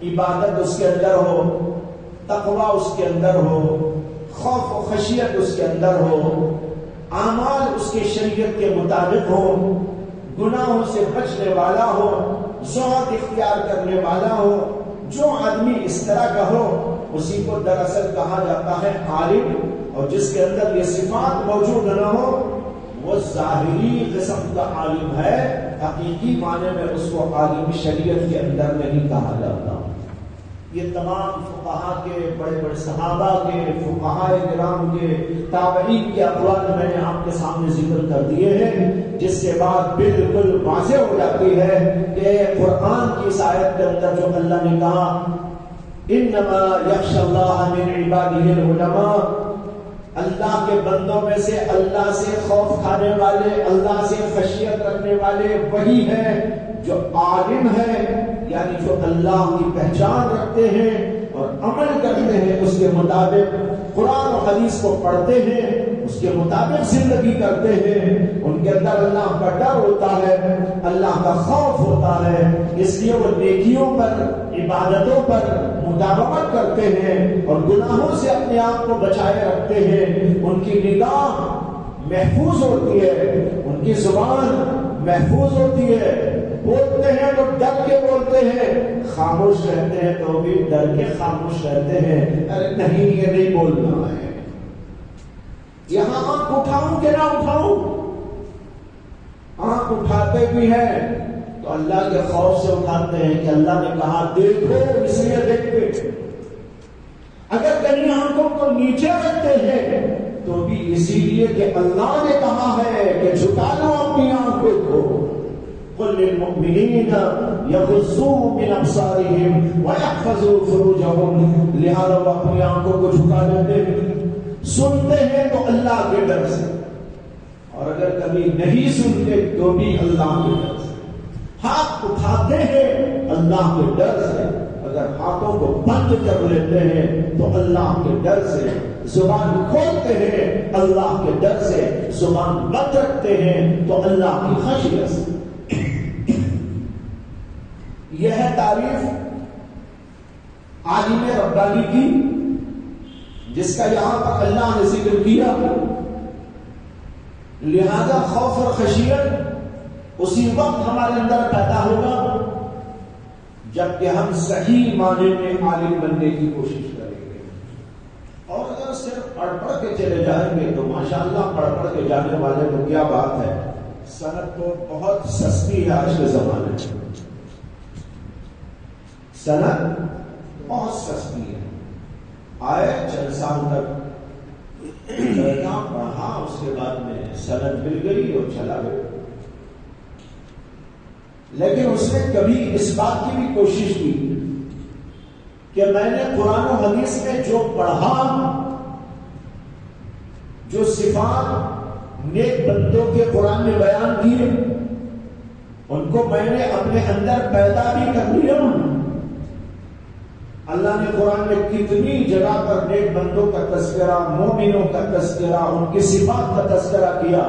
عبادت اس کے اندر ہو، تقوی اس کے اندر ہو، خوف و خشیت اس کے اندر ہو، اعمال اس کے شریعت کے مطابق ہو، گناہوں سے بچنے والا ہو، زہد اختیار کرنے والا ہو. جو آدمی اس طرح کا ہو اسی کو دراصل کہا جاتا ہے عالم. اور جس کے اندر یہ صفات موجود نہ ہو وہ ظاہری قسم کا عالم ہے، حقیقی معنی میں اس کو عالم شریعت کے اندر نہیں کہا جاتا. یہ تمام فقہاء کے، بڑے بڑے صحابہ کے، فقہاء کرام کے، تابعین کے اقوال میں نے آپ کے سامنے ذکر کر دیے ہیں، جس کے بعد بالکل واضح ہو جاتی ہے کہ قرآن کی اس آیت کے اندر جو اللہ نے کہا انما یخشی اللہ من عبادہ العلماء، اللہ کے بندوں میں سے اللہ سے خوف کھانے والے، اللہ سے خشیت رکھنے والے وہی ہیں جو عالم ہیں، یعنی جو اللہ کی پہچان رکھتے ہیں اور عمل کرتے ہیں اس کے مطابق، قرآن و حدیث کو پڑھتے ہیں، اس کے مطابق زندگی کرتے ہیں. ان کے اندر اللہ کا ڈر ہوتا ہے، اللہ کا خوف ہوتا ہے، اس لیے وہ نیکیوں پر، عبادتوں پر مداومت کرتے ہیں اور گناہوں سے اپنے آپ کو بچائے رکھتے ہیں. ان کی نگاہ محفوظ ہوتی ہے، ان کی زبان محفوظ ہوتی ہے، بولتے ہیں تو ڈر کے بولتے ہیں، خاموش رہتے ہیں تو بھی ڈر کے خاموش رہتے ہیں. ارے نہیں یہ نہیں بولنا ہے، یہاں آنکھ اٹھاؤں کہ نہ اٹھاؤں. آنکھ اٹھاتے بھی ہیں تو اللہ کے خوف سے اٹھاتے ہیں کہ اللہ نے کہا دیکھو اس لیے دیکھتے. اگر کہیں آنکھوں کو نیچے رکھتے ہیں تو بھی اسی لیے کہ اللہ نے کہا ہے کہ جھکا لو اپنی آنکھوں کو. قل للمؤمنین یغضوا من ابصارهم ويحفظوا فروجهم، لہذا وہ اپنی آنکھوں کو جھکا دیتے ہیں. سنتے ہیں تو اللہ کے ڈر سے، اور اگر کبھی نہیں سنتے تو بھی اللہ کے ڈر سے. ہاتھ اٹھاتے ہیں اللہ کے ڈر سے، اگر ہاتھوں کو بند کر لیتے ہیں تو اللہ کے ڈر سے. زبان کھولتے ہیں اللہ کے ڈر سے، زبان بند رکھتے ہیں تو اللہ کی خشیت سے. یہ ہے تعریف عالم ربانی کی، جس کا یہاں پر اللہ نے ذکر کیا. لہذا خوف اور خشیت اسی وقت ہمارے اندر پیدا ہوگا جبکہ ہم صحیح معنی میں عالم بننے کی کوشش کریں گے. اور اگر صرف پڑھ پڑھ کے چلے جائیں گے تو ماشاءاللہ پڑھ پڑھ کے جانے والے تو کیا بات ہے، سند تو بہت سستی ہے آج کے زمانے میں. سند بہت سستی ہے. آئے چند سال تک پڑھا، اس کے بعد میں سند مل گئی اور چلا گیا. لیکن اس نے کبھی اس بات کی بھی کوشش کی کہ میں نے قرآن و حدیث میں جو پڑھا، جو صفات نیک بندوں کے قرآن میں بیان کیے، ان کو میں نے اپنے اندر پیدا بھی کر لیا. اللہ نے قرآن میں کتنی جگہ پر نیک بندوں کا تذکرہ، مومنوں کا تذکرہ، ان کی صفات کا تذکرہ کیا.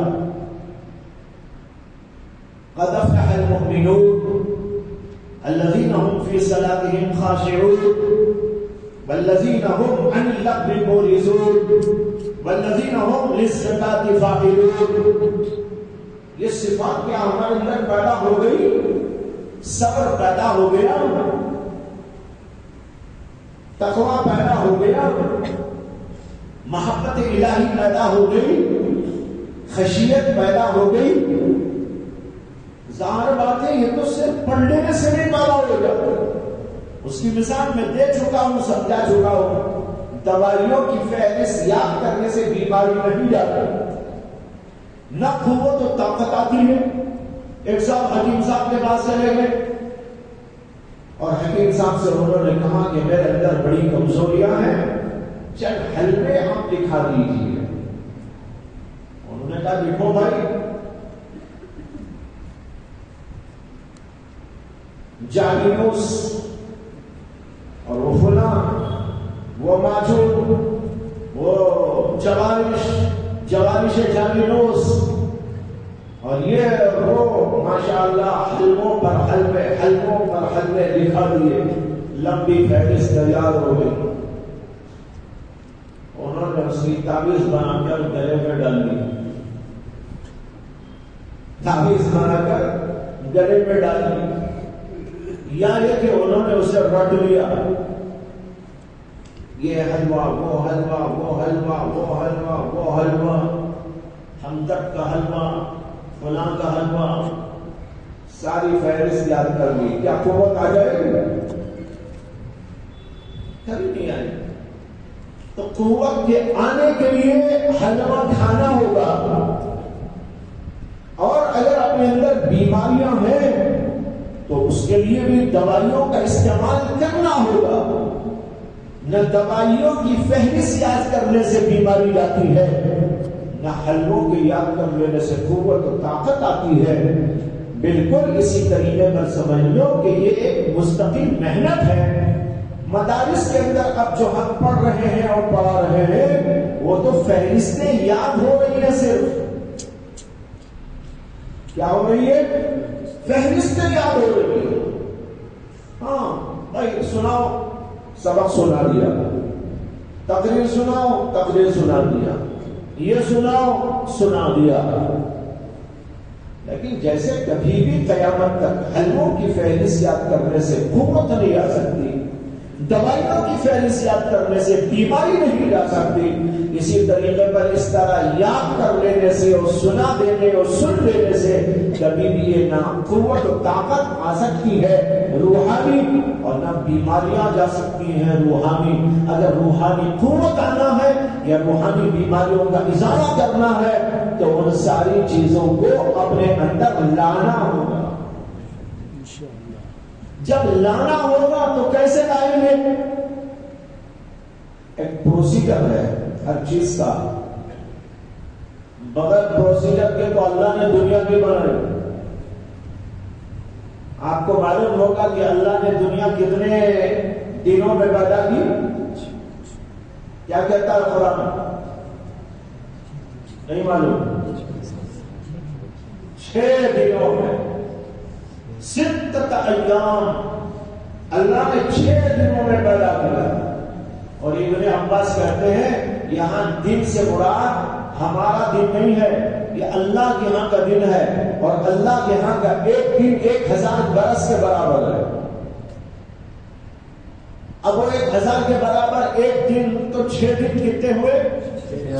قد افلح المؤمنون الذين هم في صلاتهم خاشعون والذين هم عن اللغو معرضون والذين هم للزكاة فاعلون. یہ صفات کیا ہمارے اندر پیدا ہو گئی؟ صبر پیدا ہو گیا، تقویٰ پیدا ہو گیا، محبت الہی پیدا ہو گئی، خشیت پیدا ہو گئی. ظاہر بات ہے یہ تو صرف پڑھ لینے سے نہیں پیدا ہوگا. اس کی مثال میں دے چکا ہوں، سمجھا چکا ہوں. دوائیوں کی فہرست یاد کرنے سے بیماری نہیں جاتی، نہ قوت و طاقت آتی ہے. ایک صاحب حکیم صاحب کے پاس چلے گئے اور حکیم صاحب سے انہوں نے کہا کہ میرے اندر بڑی کمزوریاں ہیں، چند حلوے آپ دکھا دیجیے. انہوں نے کہا دیکھو بھائی، جالینوس اور وہ فلاں، وہ ماجون، وہ جوارش جالینوس، اور یہ وہ ماشاءاللہ حلموں پر حلوے لکھا دیے. لمبی فہرست تیار ہو گئی. انہوں نے اس کی تعویذ بنا کر گلے میں ڈال دی. تعویذ بنا کر گلے میں ڈال دی. یا یہ کہ انہوں نے اسے رٹ لیا، یہ حلوہ، وہ حلوہ، وہ حلوہ، وہ حلوہ، وہ حلوہ، ہمدرد کا حلوہ، فلاں کا حلوہ، ساری فہرست یاد کر لی. کیا قوت آ جائے گی؟ کبھی نہیں آئے. تو قوت کے آنے کے لیے حلوہ کھانا ہوگا. اور اگر اپنے اندر بیماریاں ہیں تو اس کے لیے بھی دوائیوں کا استعمال کرنا ہوگا. نہ دوائیوں کی فہرست یاد کرنے سے بیماری جاتی ہے، نہ حلووں کے یاد کر لینے سے قوت و طاقت آتی ہے. بالکل اسی طریقے پر سمجھ لو کہ یہ ایک مستقل محنت ہے. مدارس کے اندر اب جو ہم پڑھ رہے ہیں اور پڑھا رہے ہیں وہ تو فہرستیں یاد ہو رہی ہیں. صرف کیا ہو رہی ہے؟ فہرستیں یاد ہو رہی ہے. ہاں بھائی سناؤ، سبق سنا دیا. تقریر سناؤ، تقریر سنا دیا. یہ سناؤ، سنا دیا. لیکن جیسے کبھی بھی قیامت تک حلووں کی فہرست یاد کرنے سے قوت نہیں آ سکتی، دوائیوں کی فہرست یاد کرنے سے بیماری نہیں جا سکتی، اسی طریقے پر اس طرح یاد کر لینے سے اور سنا دینے اور سن لینے سے کبھی بھی یہ نہ قوت و طاقت آ سکتی ہے روحانی، اور نہ بیماریاں جا سکتی ہیں روحانی. اگر روحانی قوت آنا ہے یا روحانی بیماریوں کا ازالہ کرنا ہے تو ان ساری چیزوں کو اپنے اندر لانا ہوگا. جب لانا ہوگا تو کیسے لائیں گے؟ ایک پروسیجر ہے ہر چیز کا. بغیر پروسیجر کے تو اللہ نے دنیا نہیں بنائی. آپ کو معلوم ہوگا کہ اللہ نے دنیا کتنے دنوں میں پیدا کی؟ کیا کہتا ہے قرآن؟ نہیں معلوم. 6 دنوں میں، 6 ایام اللہ نے 6 دنوں میں پیدا کیا. اور ابن عباس کہتے ہیں یہاں دن سے مراد ہمارا دن نہیں ہے، یہ اللہ کے ہاں کا دن ہے، اور اللہ کے ہاں کا ایک دن 1000 برس کے برابر ہے. اب وہ 1000 کے برابر ایک دن تو 6 دن کتنے ہوئے؟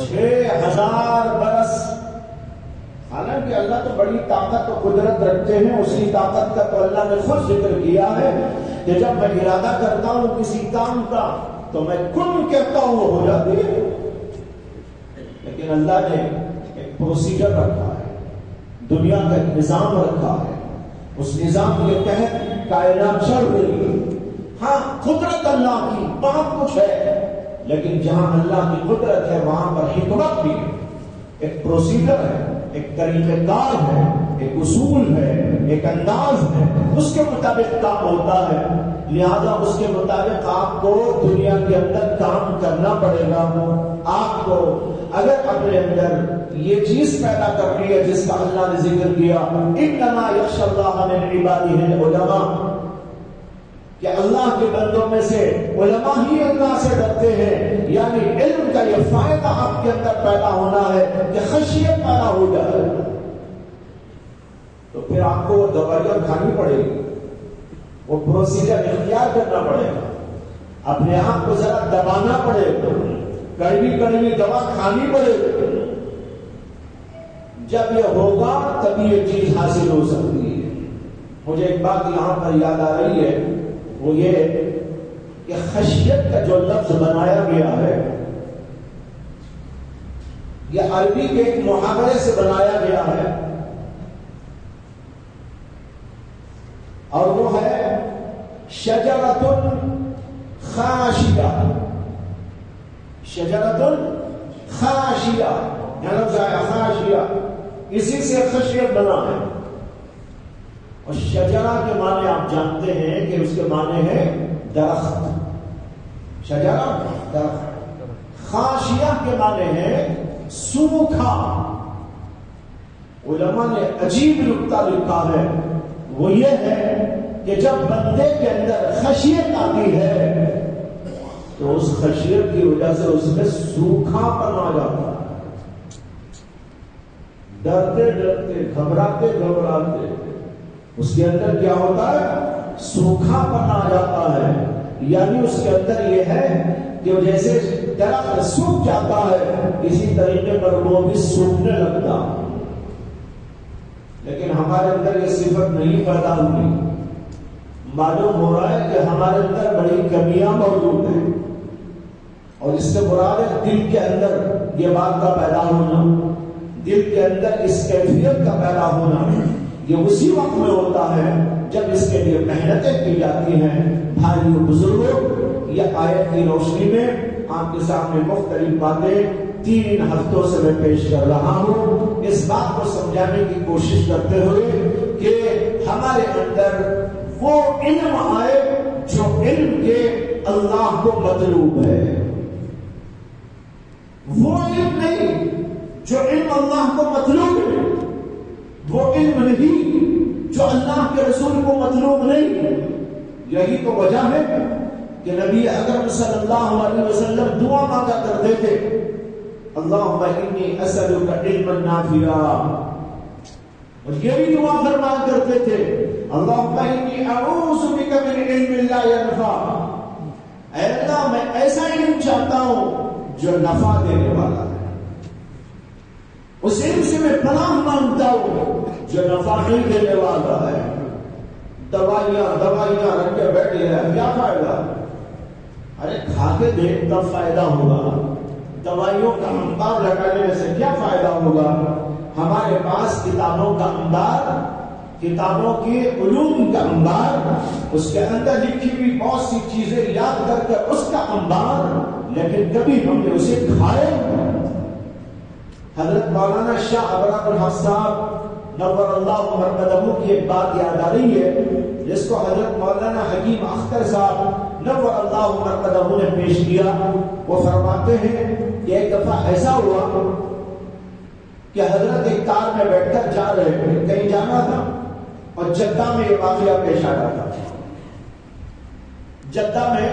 6000 برس. حالانکہ اللہ تو بڑی طاقت و قدرت رکھتے ہیں، اسی طاقت کا تو اللہ نے خود ذکر کیا ہے کہ جب میں ارادہ کرتا ہوں کسی کام کا تو میں کن کہتا ہوں وہ ہو جاتی ہے. لیکن اللہ نے ایک پروسیجر رکھا ہے، دنیا کا ایک نظام رکھا ہے، اس نظام کے تحت کائنات چل رہی ہے. ہاں قدرت اللہ کی بہت کچھ ہے، لیکن جہاں اللہ کی قدرت ہے وہاں پر حکمت بھی ہے. ایک پروسیجر ہے، ایک طریقہ کار ہے، ایک اصول ہے، ایک انداز ہے، اس کے مطابق کام ہوتا ہے. لہذا اس کے مطابق آپ کو دنیا کے اندر کام کرنا پڑے گا. آپ کو اگر اپنے اندر یہ چیز پیدا کرنی ہے جس کا اللہ نے ذکر کیا، انما یخشی اللہ من عبادہ العلماء، کہ اللہ کے بندوں میں سے علماء ہی اللہ سے ڈرتے ہیں. یعنی علم کا یہ فائدہ آپ کے اندر پیدا ہونا ہے کہ خشیت پیدا ہو جائے. تو پھر آپ کو وہ دوائیاں کھانی پڑے گی، وہ پروسیجر اختیار کرنا پڑے گا، اپنے آپ کو ذرا دبانا پڑے گا، کڑوی کڑوی دوا کھانی پڑے گی. جب یہ ہوگا تبھی یہ چیز حاصل ہو سکتی ہے. مجھے ایک بات یہاں پر یاد آ رہی ہے، وہ یہ کہ خشیت کا جو لفظ بنایا گیا ہے یہ عربی کے ایک محاورے سے بنایا گیا ہے، اور وہ ہے شجرۃ خاشیہ. شجرۃ خاشیہ، لفظ ہے خاشیہ، اسی سے خشیت بنا ہے. اور شجرہ کے معنی آپ جانتے ہیں کہ اس کے معنی ہے درخت. شجرہ درخت، خاشیہ کے معنی ہے سوکھا. علماء نے عجیب نکتہ لکھا ہے، وہ یہ ہے کہ جب بندے کے اندر خشیت آتی ہے تو اس خشیت کی وجہ سے اس میں سوکھا پن آ جاتا ہے. ڈرتے ڈرتے، گھبراتے گھبراتے اس کے اندر کیا ہوتا ہے؟ سوکھا پن آ جاتا ہے. یعنی اس کے اندر یہ ہے کہ جیسے درخت سوکھ جاتا ہے اسی طریقے پر وہ بھی سوکھنے لگتا. لیکن ہمارے اندر یہ صفت نہیں پیدا ہوئی. معلوم ہو رہا ہے کہ ہمارے اندر بڑی کمیاں موجود ہیں، اور اس سے مراد ہے دل کے اندر یہ بات کا پیدا ہونا، دل کے اندر اس کیفیت کا پیدا ہونا. یہ اسی وقت میں ہوتا ہے جب اس کے لیے محنتیں کی جاتی ہیں. بھائیو بزرگوں، یہ آیت کی روشنی میں آپ کے سامنے مختلف باتیں 3 ہفتوں سے میں پیش کر رہا ہوں، اس بات کو سمجھانے کی کوشش کرتے ہوئے کہ ہمارے اندر وہ علم آئے جو علم کے اللہ کو مطلوب ہے. وہ علم نہیں جو علم اللہ کو مطلوب ہے، وہ علم نہیں جو اللہ کے رسول کو مطلوب نہیں. یہی تو وجہ ہے کہ نبی اکرم صلی اللہ علیہ وسلم دعا مانگا کرتے تھے، اللہم انی اسألک علما نافعا. اور یہ بھی دعا فرمایا کرتے تھے، اللہم انی اعوذ بک من علم لا ينفع. اے اللہ میں ایسا علم چاہتا ہوں جو نفع دینے والا ہے. اس علم سے میں پناہ مانگتا ہوں جو نفع نہیں دینے والا ہے. دوائیاں رکھ کے بیٹھے ہیں، کیا فائدہ؟ ارے کھا کے دیکھ تب فائدہ ہوگا. دوائیوں کا انبار لگانے سے کیا فائدہ ہوگا؟ ہمارے پاس کتابوں کا انبار، کتابوں کے علوم کا انبار، اس کے اندر لکھی ہوئی بہت سی چیزیں یاد کر کے اس کا انبار، لیکن کبھی ہم نے اسے کھائے. حضرت مولانا شاہ ابرار الحق صاحب نور اللہ مرقدہ کی ایک بات یاد آ رہی ہے جس کو حضرت مولانا حکیم اختر صاحب نور اللہ مرقدہ نے پیش کیا. وہ فرماتے ہیں کہ ایک دفعہ ایسا ہوا کہ حضرت ایک کار میں بیٹھ کر جا رہے تھے، کہیں جانا تھا، اور جدہ میں یہ واقعہ پیش آ رہا تھا. جدہ میں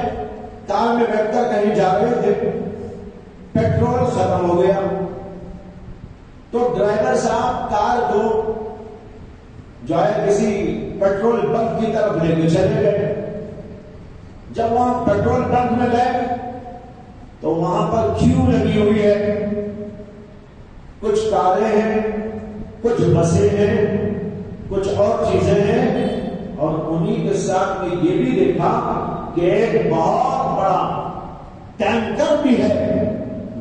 کار میں بیٹھ کر کہیں جا رہے تھے، پیٹرول ختم ہو گیا تو ڈرائیور صاحب کار کو جو ہے کسی پیٹرول پمپ کی طرف لے کے چلے گئے. جب وہاں پیٹرول بنک میں گئے تو وہاں پر کیو لگی ہوئی ہے، کچھ کاریں ہیں، کچھ بسیں ہیں، کچھ اور چیزیں ہیں، اور انہی کے ساتھ میں یہ بھی دیکھا کہ ایک بہت بڑا ٹینکر بھی ہے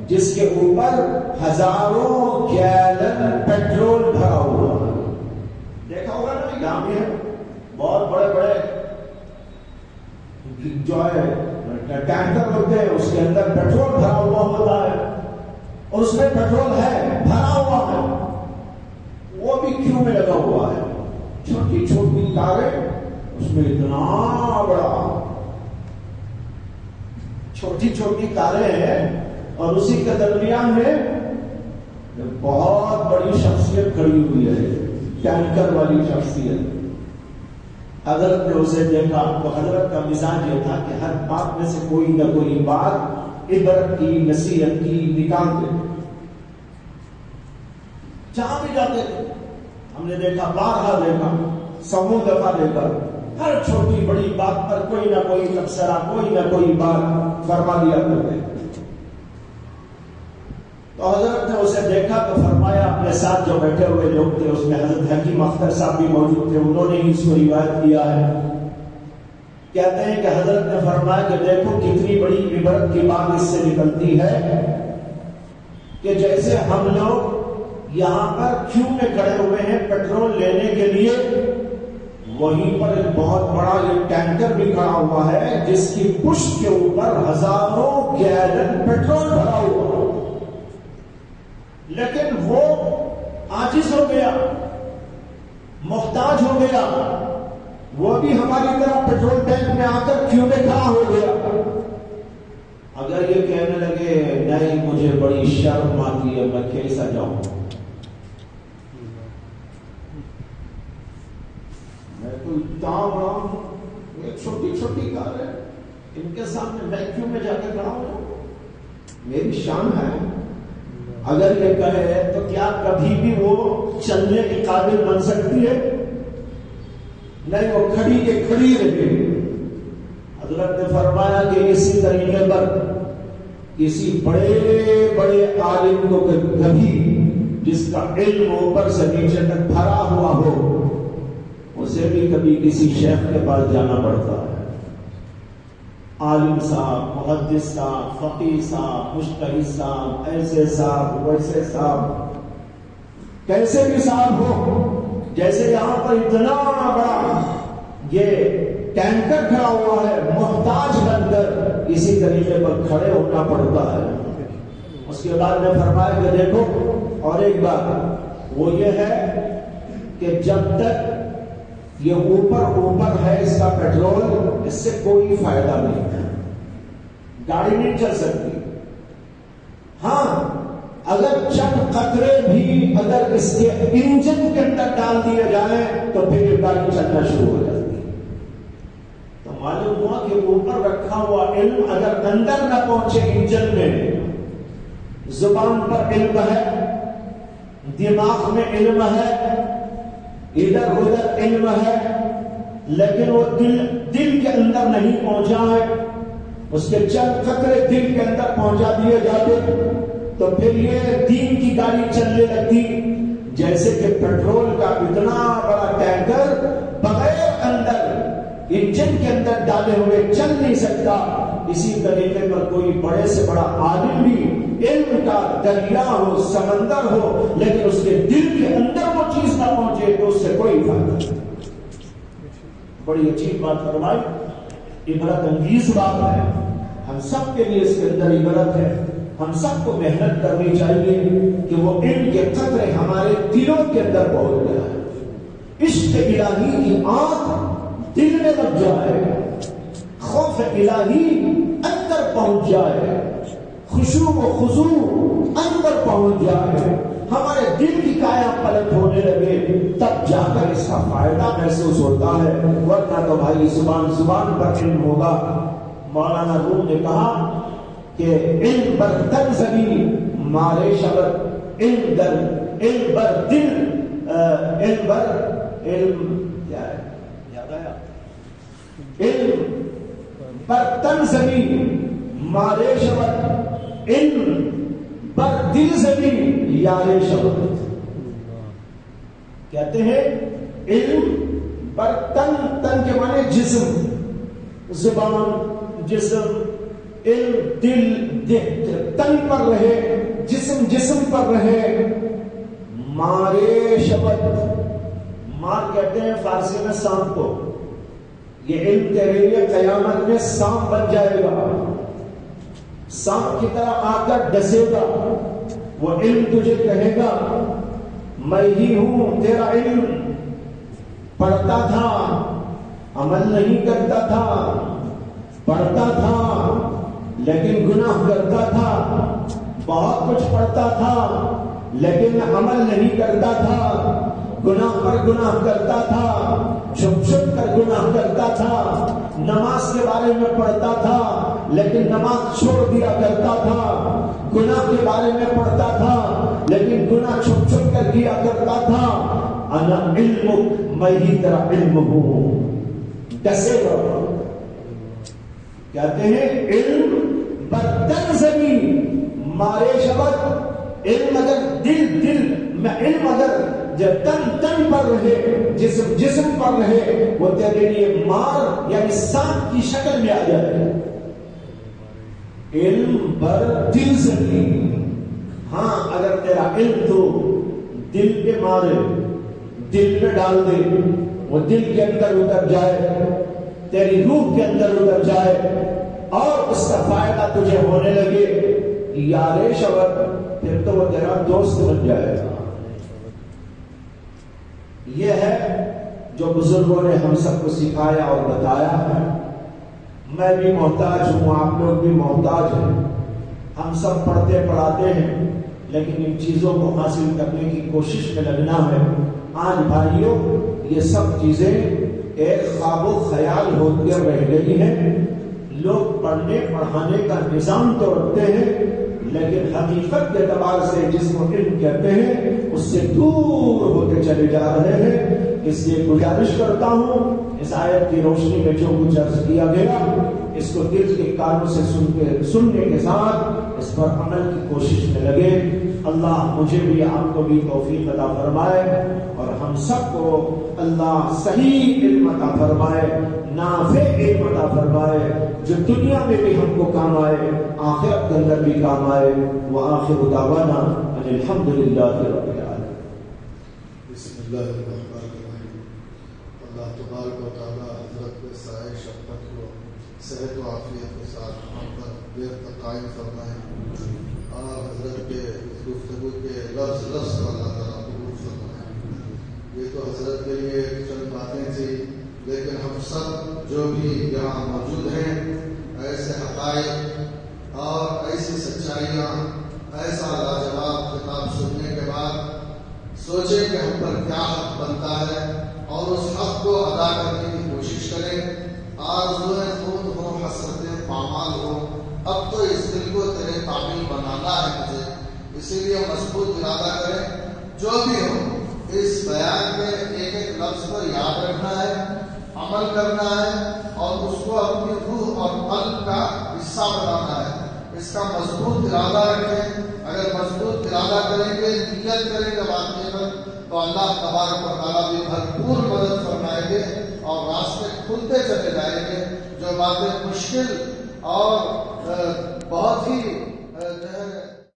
جس کے اوپر ہزاروں گیلن پیٹرول بھرا ہوا ہے۔ دیکھا ہوگا نا، یہاں بھی ہے بہت بڑے بڑے جو ہے ٹینکر ہوتے ہیں، اس کے اندر پیٹرول بھرا ہوا ہوتا ہے، اور اس میں پیٹرول ہے، بھرا ہوا ہے، وہ بھی کیوں میں لگا ہوا ہے۔ چھوٹی چھوٹی کاریں، اس میں اتنا بڑا، چھوٹی چھوٹی کاریں ہیں، اور اسی کے درمیان میں بہت بڑی شخصیت کھڑی ہوئی ہے، ٹینکر والی شخصیت۔ حضرت نے اسے دیکھا تو حضرت کا مزاج یہ تھا کہ ہر بات میں سے کوئی نہ کوئی بات عبرت کی، نصیحت کی نکالتے، جہاں بھی جاتے تھے۔ ہم نے دیکھا، بارہا دیکھا، سو دفعہ دیکھا، ہر چھوٹی بڑی بات پر کوئی نہ کوئی تبصرہ، کوئی نہ کوئی بات فرما دیا کرتے۔ تو حضرت نے اسے دیکھا تو فرمایا، اپنے ساتھ جو بیٹھے ہوئے لوگ تھے اس میں حضرت حکیم اختر صاحب بھی موجود تھے، انہوں نے اس کو روایت کیا ہے، کہتے ہیں کہ حضرت نے فرمایا کہ دیکھو کتنی بڑی عبرت کی بات اس سے نکلتی ہے کہ جیسے ہم لوگ یہاں پر کیوں میں کھڑے ہوئے ہیں پیٹرول لینے کے لیے، وہیں پر ایک بہت بڑا یہ ٹینکر بھی کھڑا ہوا ہے جس کی پشت کے اوپر ہزاروں گیلن پیٹرول بھرا ہوا، لیکن وہ عاجز ہو گیا، محتاج ہو گیا، وہ بھی ہماری طرح پیٹرول ٹینک میں آ کر کیوں میں کھڑا ہو گیا۔ اگر یہ کہنے لگے نہیں مجھے بڑی شرم آتی ہے، میں کیسا جاؤں، میں تو اتنا بڑا ہوں، ایک چھوٹی چھوٹی کار ہے، ان کے سامنے میں کیوں میں جا کے کھڑا ہوں، میری شان ہے۔ اگر یہ کہے تو کیا کبھی بھی وہ چلنے کے قابل بن سکتی ہے؟ نہیں، وہ کھڑی کے کھڑی رہے۔ حضرت نے فرمایا کہ اسی طریقے پر کسی بڑے بڑے عالم کو کبھی جس کا علم اوپر سے نیچے تک بھرا ہوا ہو، اسے بھی کبھی کسی شیخ کے پاس جانا پڑتا ہے۔ عالم صاحب، محدث صاحب، فقیہ صاحب، مجتہد صاحب، ایسے صاحب، ویسے صاحب، کیسے بھی صاحب ہو، جیسے یہاں پر اتنا بڑا یہ ٹینکر کھڑا ہوا ہے، محتاج بن کر اسی طریقے پر کھڑے ہونا پڑتا ہے۔ اس کے بعد میں فرمایا کہ دیکھو، اور ایک بات وہ یہ ہے کہ جب تک یہ اوپر ہے اس کا پیٹرول، اس سے کوئی فائدہ نہیں ہے، گاڑی نہیں چل سکتی۔ ہاں، اگر چند قطرے بھی اگر اس کے انجن کے اندر ڈال دیے جائیں تو پھر یہ گاڑی چلنا شروع ہو جاتی ہے۔ تو معلوم ہوا کہ اوپر رکھا ہوا علم اگر اندر نہ پہنچے انجن میں، زبان پر علم ہے، دماغ میں علم ہے، ادھر ادھر علم ہے، لیکن وہ دل کے اندر نہیں پہنچا ہے، اس کے چند قطرے دل کے اندر پہنچا دیے جاتے تو پھر یہ دین کی گاڑی چلنے لگتی۔ جیسے کہ پیٹرول کا اتنا بڑا ٹینکر بغیر اندر انجن کے اندر ڈالے ہوئے چل نہیں سکتا، اسی طریقے پر کوئی بڑے سے بڑا عالم بھی علم کا دریا ہو، سمندر ہو، لیکن اس کے دل کے اندر وہ چیز نہ پہنچے تو اس سے کوئی فائدہ نہیں۔ بڑی اچھی بات فرمائی، عبرت انگیز بات ہے، ہم سب کے لیے اس کے اندر عبرت ہے۔ ہم سب کو محنت کرنی چاہیے کہ وہ علم کے قطرے ہمارے دلوں کے اندر پہنچ جائے، عشق الہی کی آنکھ دل میں لگ جائے، خوف الہی اندر پہنچ جائے، خشوع و خضوع اندر پہنچ جائے، ہمارے دل کی کایا پلٹ ہونے لگے، تب جا کر اس کا فائدہ محسوس ہوتا ہے، ورنہ تو بھائی زبان پر علم ہوگا۔ مولانا روم نے کہا کہ علم بر تن زمین مارے شبد، علم بر دل، علم بر علم کیا ہے یاد آیا، علم برتن زمین مارے شبد، علم بر دل زمین یارے شبد. کہتے ہیں علم برتن، تن کے معنی جسم، زبان جسم، علم دل تن پر رہے، جسم پر رہے. مارے شبد، مار کہتے ہیں فارسی میں سانپ کو. یہ علم تیرے لیے قیامت میں سانپ بن جائے گا، سانپ کی طرح آ کر ڈسے گا. وہ علم تجھے کہے گا میں ہی ہوں تیرا علم. پڑھتا تھا عمل نہیں کرتا تھا، پڑھتا تھا لیکن گناہ کرتا تھا، بہت کچھ پڑھتا تھا لیکن عمل نہیں کرتا تھا، گناہ پر گناہ کرتا تھا، چھپ چھپ کر گناہ کرتا تھا. نماز کے بارے میں پڑھتا تھا لیکن نماز چھوڑ دیا کرتا تھا، گناہ کے بارے میں پڑھتا تھا لیکن گناہ چھپ چھپ کر کیا کرتا تھا. انا علمک، میں ہی تیرا علم ہوں. ڈسے گا. کہتے ہیں علم برتن زمین مارے شبد. علم اگر دل میں، علم اگر جب تن پر رہے، جسم پر رہے، وہ تیرے لیے مار یعنی سانپ کی شکل میں آ جائے. علم بر دل زمین. ہاں اگر تیرا علم تو دل پہ مارے، دل میں ڈال دے، وہ دل کے اندر اتر جائے، تیری روح کے اندر اتر جائے اور اس کا فائدہ تجھے ہونے لگے، یارے شبد، پھر تو وہ تیرا دوست بن جائے گا. یہ ہے جو بزرگوں نے ہم سب کو سکھایا اور بتایا ہے. میں بھی محتاج ہوں، آپ لوگ بھی محتاج ہیں. ہم سب پڑھتے پڑھاتے ہیں لیکن ان چیزوں کو حاصل کرنے کی کوشش میں لگنا ہے. آج بھائیوں یہ سب چیزیں ایک خواب و خیال ہو کر رہ گئی ہیں. لوگ پڑھنے پڑھانے کا نظام تو رکھتے ہیں لیکن حقیقت کے اعتبار سے جس کو علم کہتے ہیں اس سے دور ہوتے چلے جا رہے ہیں. اس لیے گزارش کرتا ہوں اس آیت کی روشنی میں جو کچھ عرض کیا گیا اس کو دل کے کانوں سے سننے کے ساتھ اس پر عمل کی کوشش میں لگے. اللہ مجھے بھی آپ کو بھی توفیق عطا فرمائے اور ہم سب کو اللہ صحیح علم عطا فرمائے، نافع علم عطا فرمائے جو دنیا میں بھی ہم کو کام آئے، آخرت کے اندر بھی کام آئے. وآخر دعوانا ان الحمدللہ رب العالمین. بسم اللہ الرحمن الرحیم. اللہ تبارک و تعالی حضرت کے سائے شفقت کو صحت و عافیت کے ساتھ ہم پر دیر تک قائم فرمائے اور حضرت کے گفتگو کے لفظ کو اللہ تعالیٰ قبول فرمائے. یہ تو حضرت کے لیے چند باتیں تھی لیکن ہم سب جو بھی یہاں موجود ہیں ایسے حقائق اور ایسی سچائیاں، ایسا لاجواب کتاب سننے کے بعد سوچیں کہ ہم پر کیا حق بنتا ہے اور اس حق کو ادا کرنے کی کوشش کریں. آرزوئیں خون ہو، حسرتیں پامال ہو، اب تو اس دل کو تیرے تعمیل بنانا ہے مجھے، اسی لیے مضبوط ارادہ کریں. جو بھی ہو اس بیان میں ایک ایک لفظ کو یاد رکھنا ہے، عمل کرنا ہے اور اس کو اپنی روح اور قلب کا حصہ بنانا ہے. اس کا مضبوط ارادہ رکھیں. اگر مضبوط ارادہ کریں گے، نیت کریں گے واقعے پر، تو اللہ تبارک و تعالیٰ بھی بھرپور مدد فرمائیں گے اور راستے کھلتے چلے جائیں گے. جو باتیں مشکل اور بہت ہی